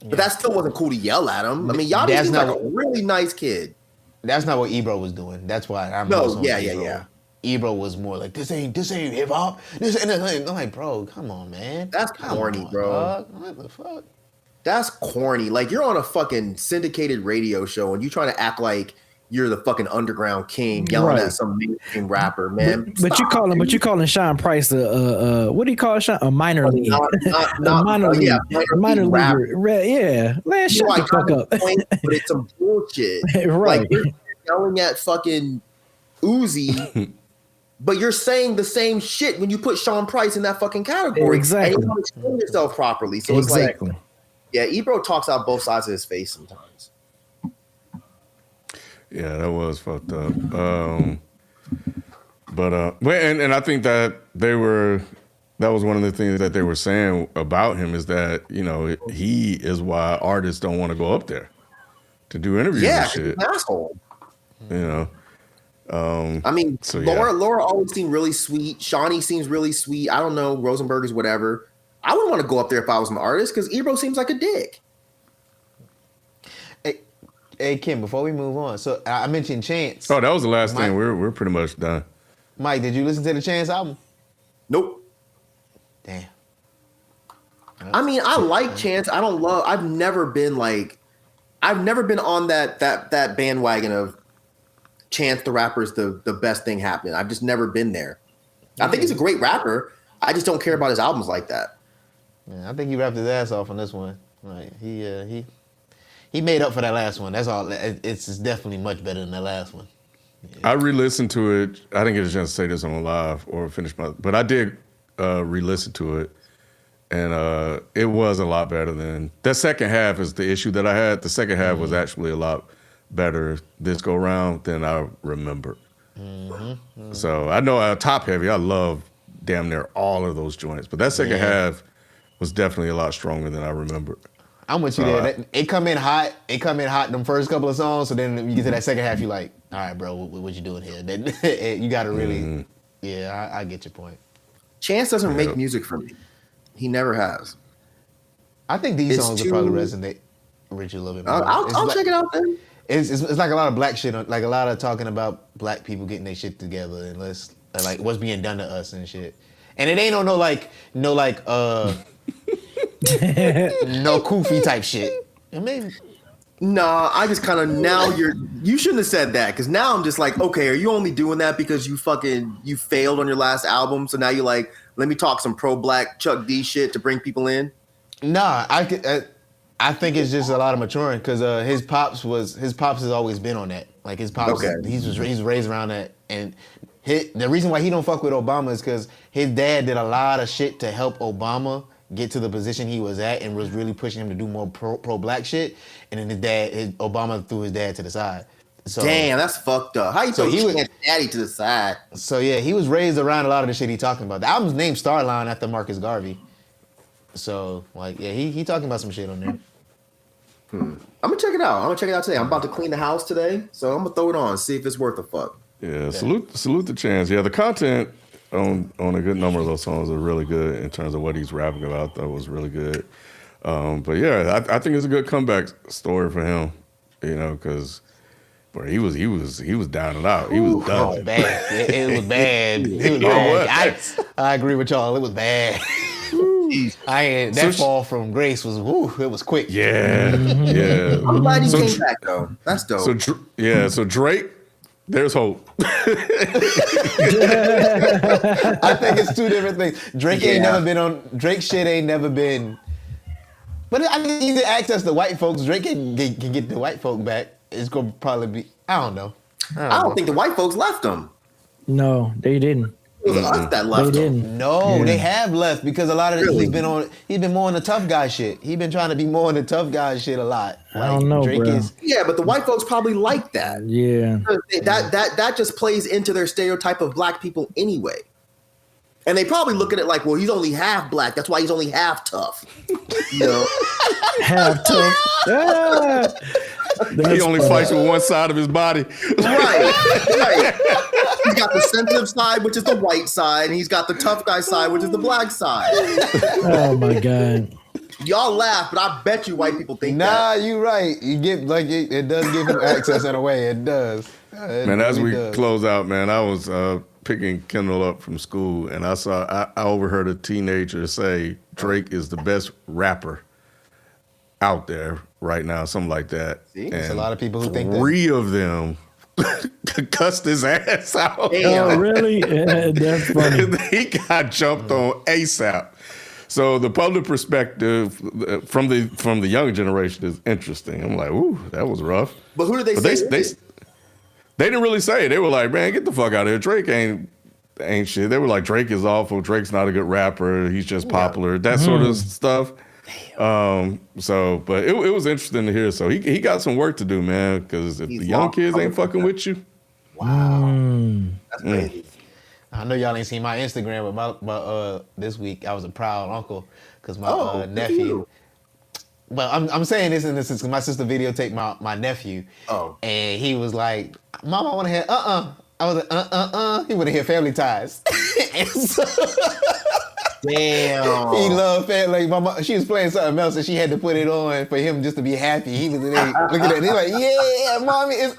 But that still wasn't cool to yell at him. I mean, Yachty seems like a really nice kid. That's not what Ebro was doing. That's why I'm Ebro was more like, this ain't hip hop. I'm like, bro, come on, man. That's corny, bro. Dog. What the fuck? That's corny. Like, you're on a fucking syndicated radio show and you trying to act like you're the fucking underground king yelling at some mainstream rapper, man. But you calling Sean Price what do you call Sean? A minor league. Minor league rapper. Yeah. Man, shut the fuck up. But it's some bullshit. Right. Like, you're yelling at fucking Uzi, but you're saying the same shit when you put Sean Price in that fucking category. Exactly. And you don't explain yourself properly. So it's like, Ebro talks out both sides of his face sometimes. Yeah, that was fucked up. And I think that that was one of the things that they were saying about him is that, you know, he is why artists don't want to go up there to do interviews and shit. He's an asshole. You know. I mean, Laura always seemed really sweet. Shawnee seems really sweet. I don't know, Rosenberg is whatever. I wouldn't want to go up there if I was an artist because Ebro seems like a dick. Hey Kim, before we move on, so I mentioned Chance. Oh, that was the last thing. We're pretty much done. Mike, did you listen to the Chance album? Nope. Damn. I mean, I like Chance. I've never been on that bandwagon of Chance the rapper is the best thing happening. I've just never been there. I think he's a great rapper. I just don't care about his albums like that. Yeah, I think he rapped his ass off on this one. Like he made up for that last one. That's all. It's definitely much better than that last one. I re-listened to it. I didn't get a chance to say this on live or finish but I did re-listen to it, and it was a lot better than that. Second half is the issue that I had. The second half was actually a lot better this go round than I remembered. So I know Top Heavy, I love damn near all of those joints, but that second half was definitely a lot stronger than I remembered. I'm with you there. It come in hot. Them first couple of songs. So then you get to that second half, you like, all right, bro, what you doing here? Then you got to really, I get your point. Chance doesn't make music for me. He never has. I think these songs will probably resonate with you a little bit more. I'll check it out then. It's like a lot of black shit, like a lot of talking about black people getting their shit together and like what's being done to us and shit. And it ain't no Koofy type shit. I mean, nah, I just kind of you shouldn't have said that because now I'm just like, okay, are you only doing that because you failed on your last album? So now you're like, let me talk some pro-black Chuck D shit to bring people in? Nah, I think it's just a lot of maturing because his pops has always been on that. Like his pops, he's raised around that, and the reason why he don't fuck with Obama is because his dad did a lot of shit to help Obama get to the position he was at and was really pushing him to do more pro-black shit. And then Obama threw his dad to the side. So, damn, that's fucked up. How you throw his daddy to the side? So yeah, he was raised around a lot of the shit he talking about. The album's named Starline after Marcus Garvey. So like, yeah, he talking about some shit on there. I'm gonna check it out. Today. I'm about to clean the house today, so I'm gonna throw it on, see if it's worth a fuck. Yeah, salute the Chance. Yeah, the content on a good number of those songs are really good in terms of what he's rapping about. That was really good. But yeah, I think it's a good comeback story for him. You know, because he was down and out. He was done. It was bad. It was bad. It was bad. I agree with y'all. It was bad. That fall from grace was it was quick. Yeah, yeah. I'm glad he came back though. That's dope. So Drake, there's hope. I think it's two different things. Drake shit ain't never been. But I think he's access to white folks. Drake can get the white folk back. It's gonna probably be. I don't know. I don't think the white folks left him. No, they didn't. It was us that left him. No, they have left because a lot of he's been more on the tough guy shit. He's been trying to be more on the tough guy shit a lot. I don't know, Drake bro. Yeah, but the white folks probably like that. Yeah. That just plays into their stereotype of black people anyway. And they probably look at it like, well, he's only half black. That's why he's only half tough. You know? Half tough. He only fights with one side of his body. Right. He's got the sensitive side, which is the white side, and he's got the tough guy side, which is the black side. Oh my God. Y'all laugh, but I bet you white people think that. Nah, you right. You get it does give him access in a way. It does. Man, as we close out, man, I was picking Kendall up from school, and I overheard a teenager say Drake is the best rapper out there right now, something like that. See, there's a lot of people who think that. 3 of them cussed his ass out. Oh, really? Yeah, that's funny. He got jumped on ASAP. So the public perspective from the younger generation is interesting. I'm like, ooh, that was rough. But who did they say? They didn't really say it. They were like, man, get the fuck out of here. Drake ain't shit. They were like, Drake is awful. Drake's not a good rapper. He's just popular. That sort of stuff. But it was interesting to hear. So he got some work to do, man, because if the young kids ain't fucking with you. Wow. That's crazy. I know y'all ain't seen my Instagram, but this week I was a proud uncle because my nephew. Well, I'm saying this in this because my sister videotaped my nephew. Oh. And he was like, "Mom, I want to hear I was like, He want to hear Family Ties. And so, damn. He loved family. Like my mom, she was playing something else and she had to put it on for him just to be happy. He was in there looking at it. He's like, "Yeah, mommy, it's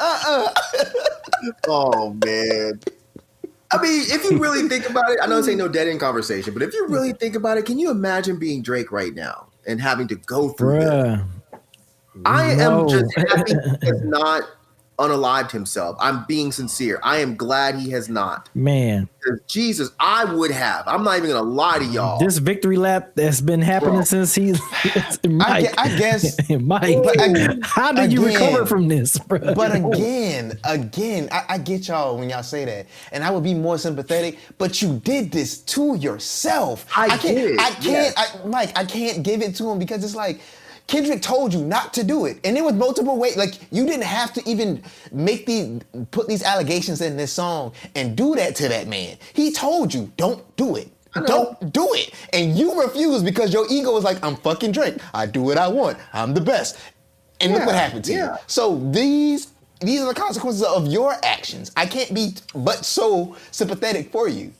Oh man. I mean, if you really think about it, I know this ain't no dead end conversation, but if you really think about it, can you imagine being Drake right now and having to go through that? I am just happy he has not unalived himself. I'm being sincere. I am glad he has not. Man. Jesus, I would have. I'm not even gonna lie to y'all. This victory lap that's been happening since Mike. I guess Mike. How did you recover from this, bro? But again, I get y'all when y'all say that, and I would be more sympathetic. But you did this to yourself. Mike, I can't give it to him because it's like Kendrick told you not to do it, and there was multiple ways. Like you didn't have to even put these allegations in this song and do that to that man. He told you don't do it. Don't do it. And you refused because your ego was like, I'm fucking Drake. I do what I want. I'm the best. And look what happened to you. So these are the consequences of your actions. I can't be but so sympathetic for you.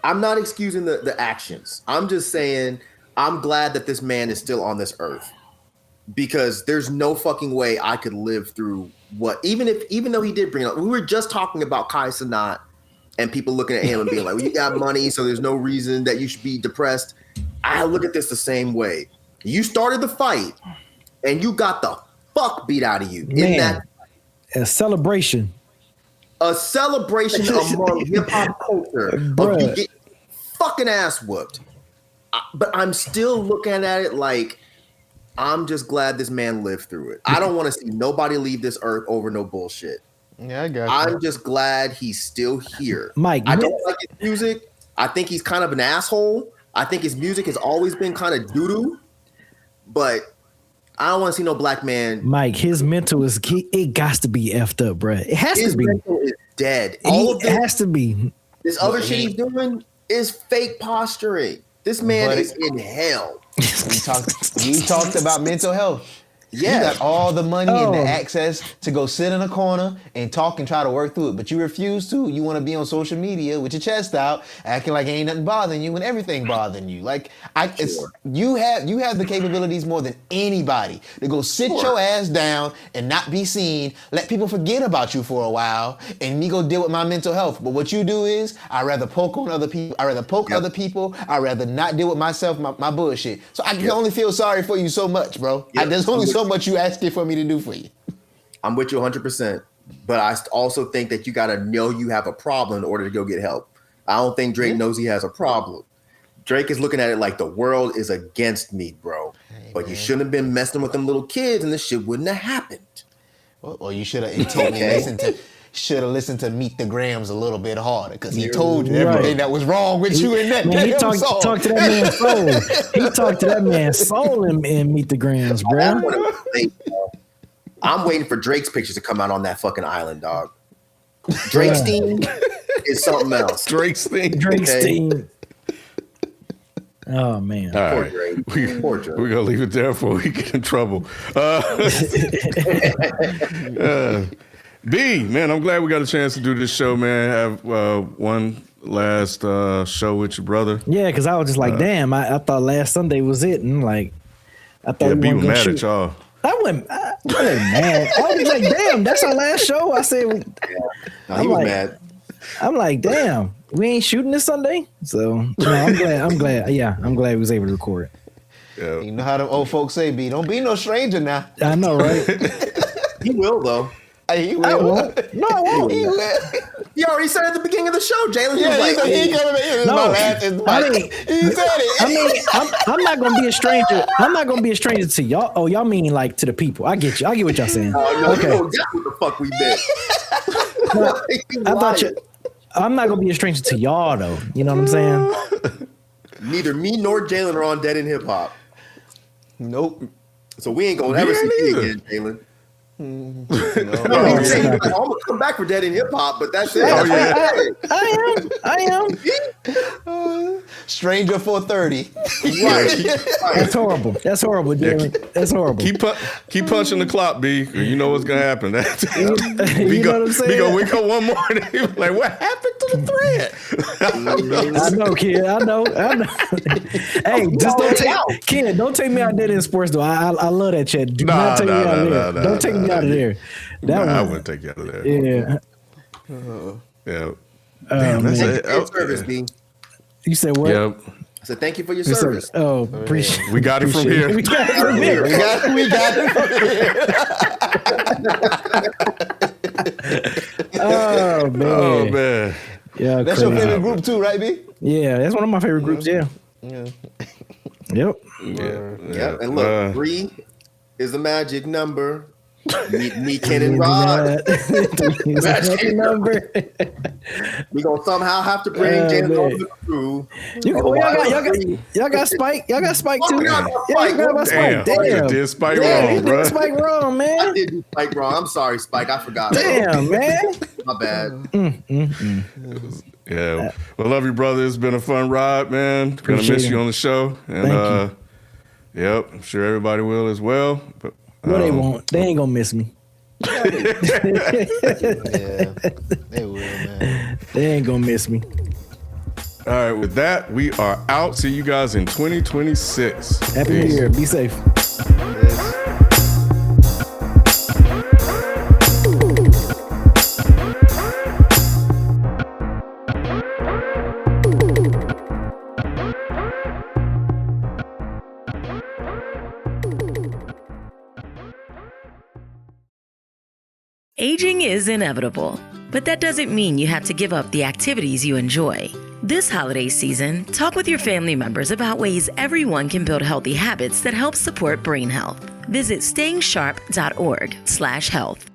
I'm not excusing the actions. I'm just saying I'm glad that this man is still on this earth because there's no fucking way I could live through even though he did bring it up. We were just talking about Kai Cenat and people looking at him and being like, well, you got money, so there's no reason that you should be depressed. I look at this the same way. You started the fight and you got the fuck beat out of you. Man, a celebration. A celebration among hip hop culture of you getting fucking ass whooped. But I'm still looking at it like I'm just glad this man lived through it. I don't want to see nobody leave this earth over no bullshit. Yeah, I got you. I'm just glad he's still here. Mike, I don't like his music. I think he's kind of an asshole. I think his music has always been kind of doo-doo. But I don't want to see no black man. Mike, his mental is it got to be effed up, bro. It has to be. His mental is dead. It has to be. This other shit he's doing is fake posturing. This man is in hell. We talked about mental health. Yeah. You got all the money and the access to go sit in a corner and talk and try to work through it, but you refuse to. You want to be on social media with your chest out, acting like ain't nothing bothering you when everything bothering you. Like you have the capabilities more than anybody to go sit your ass down and not be seen, let people forget about you for a while, and me go deal with my mental health. But what you do is I rather poke on other people. I rather poke other people. I rather not deal with myself, my bullshit. So I can only feel sorry for you so much, bro. There's only so much you asking for me to do for you. I'm with you 100%, but I also think that you got to know you have a problem in order to go get help. I don't think Drake knows he has a problem. Drake is looking at it like the world is against me, bro. But you shouldn't have been messing with them little kids and this shit wouldn't have happened. Well, you should have listened to Meet the Grams a little bit harder because he told you everything that was wrong with you in that damn song. He talked to that man's soul. He talked to that man's soul and Meet the Grams, bro. I'm waiting for Drake's pictures to come out on that fucking island, dog. Drake's team is something else. Drake's thing. Oh man. All right. We're going to leave it there before we get in trouble. B, man, I'm glad we got a chance to do this show, man. Have one last show with your brother. Yeah, because I was just like, damn, I thought last Sunday was it. And like, I thought B was mad at y'all. I wasn't mad. I was like, damn, that's our last show. I said, he was mad. I'm like, damn, we ain't shooting this Sunday. So I'm glad. Yeah, I'm glad we was able to record it. Yeah. You know how the old folks say, B, don't be no stranger now. I know, right? He will, though. He will. I won't. No, I won't. He will. He already said at the beginning of the show, Jalen. He was like, he said it. I mean, I'm not gonna be a stranger. I'm not gonna be a stranger to y'all. Oh, y'all mean like to the people? I get you. I get what y'all saying. Okay. You know exactly what the fuck we did. I thought you. I'm not gonna be a stranger to y'all though. You know what I'm saying? Neither me nor Jalen are on Dead in Hip Hop. Nope. So we ain't gonna ever see you again, Jalen. I'm gonna come back for Dead in Hip Hop, but that's it. I am. Stranger 430. Right. That's horrible. That's horrible, Jeremy. That's horrible. Keep punching the clock, B. You know what's gonna happen. You know what I'm saying? We go wake up one morning. Like, what happened to the thread? I know, kid. I know. Hey, just don't take me out there in sports though. I love that chat. Do not take me out of there. Don't take me out of there. I wouldn't take you out of there. Yeah. Yeah. Damn, that's it. Service, B. You said what? Yep. I said thank you for your service. Oh, appreciate. We got it from here. We got it from here. We got it from here. Oh man. Oh man. Yeah. That's your favorite group too, right, B? Yeah, that's one of my favorite groups. Yeah. Yeah. Yep. Yep. And look, 3 is the magic number. Me, Ken, and Rod. Magic number. We gonna somehow have to bring James over the crew. Y'all got Spike. Y'all got Spike too. Yeah, you got Spike. Damn. You did Spike Yeah, wrong, you bro. did Spike wrong, man. I did do Spike wrong. I'm sorry, Spike. I forgot. Damn, man. My bad. Yeah. Well, love you, brother. It's been a fun ride, man. Gonna miss you on the show. And Thank you. Yep, I'm sure everybody will as well. But no, they won't. They ain't gonna miss me. Yeah, they will, man. They ain't gonna miss me. All right, with that, we are out. See you guys in 2026. Happy New Year. Be safe. Aging is inevitable, but that doesn't mean you have to give up the activities you enjoy. This holiday season, talk with your family members about ways everyone can build healthy habits that help support brain health. Visit stayingsharp.org/health.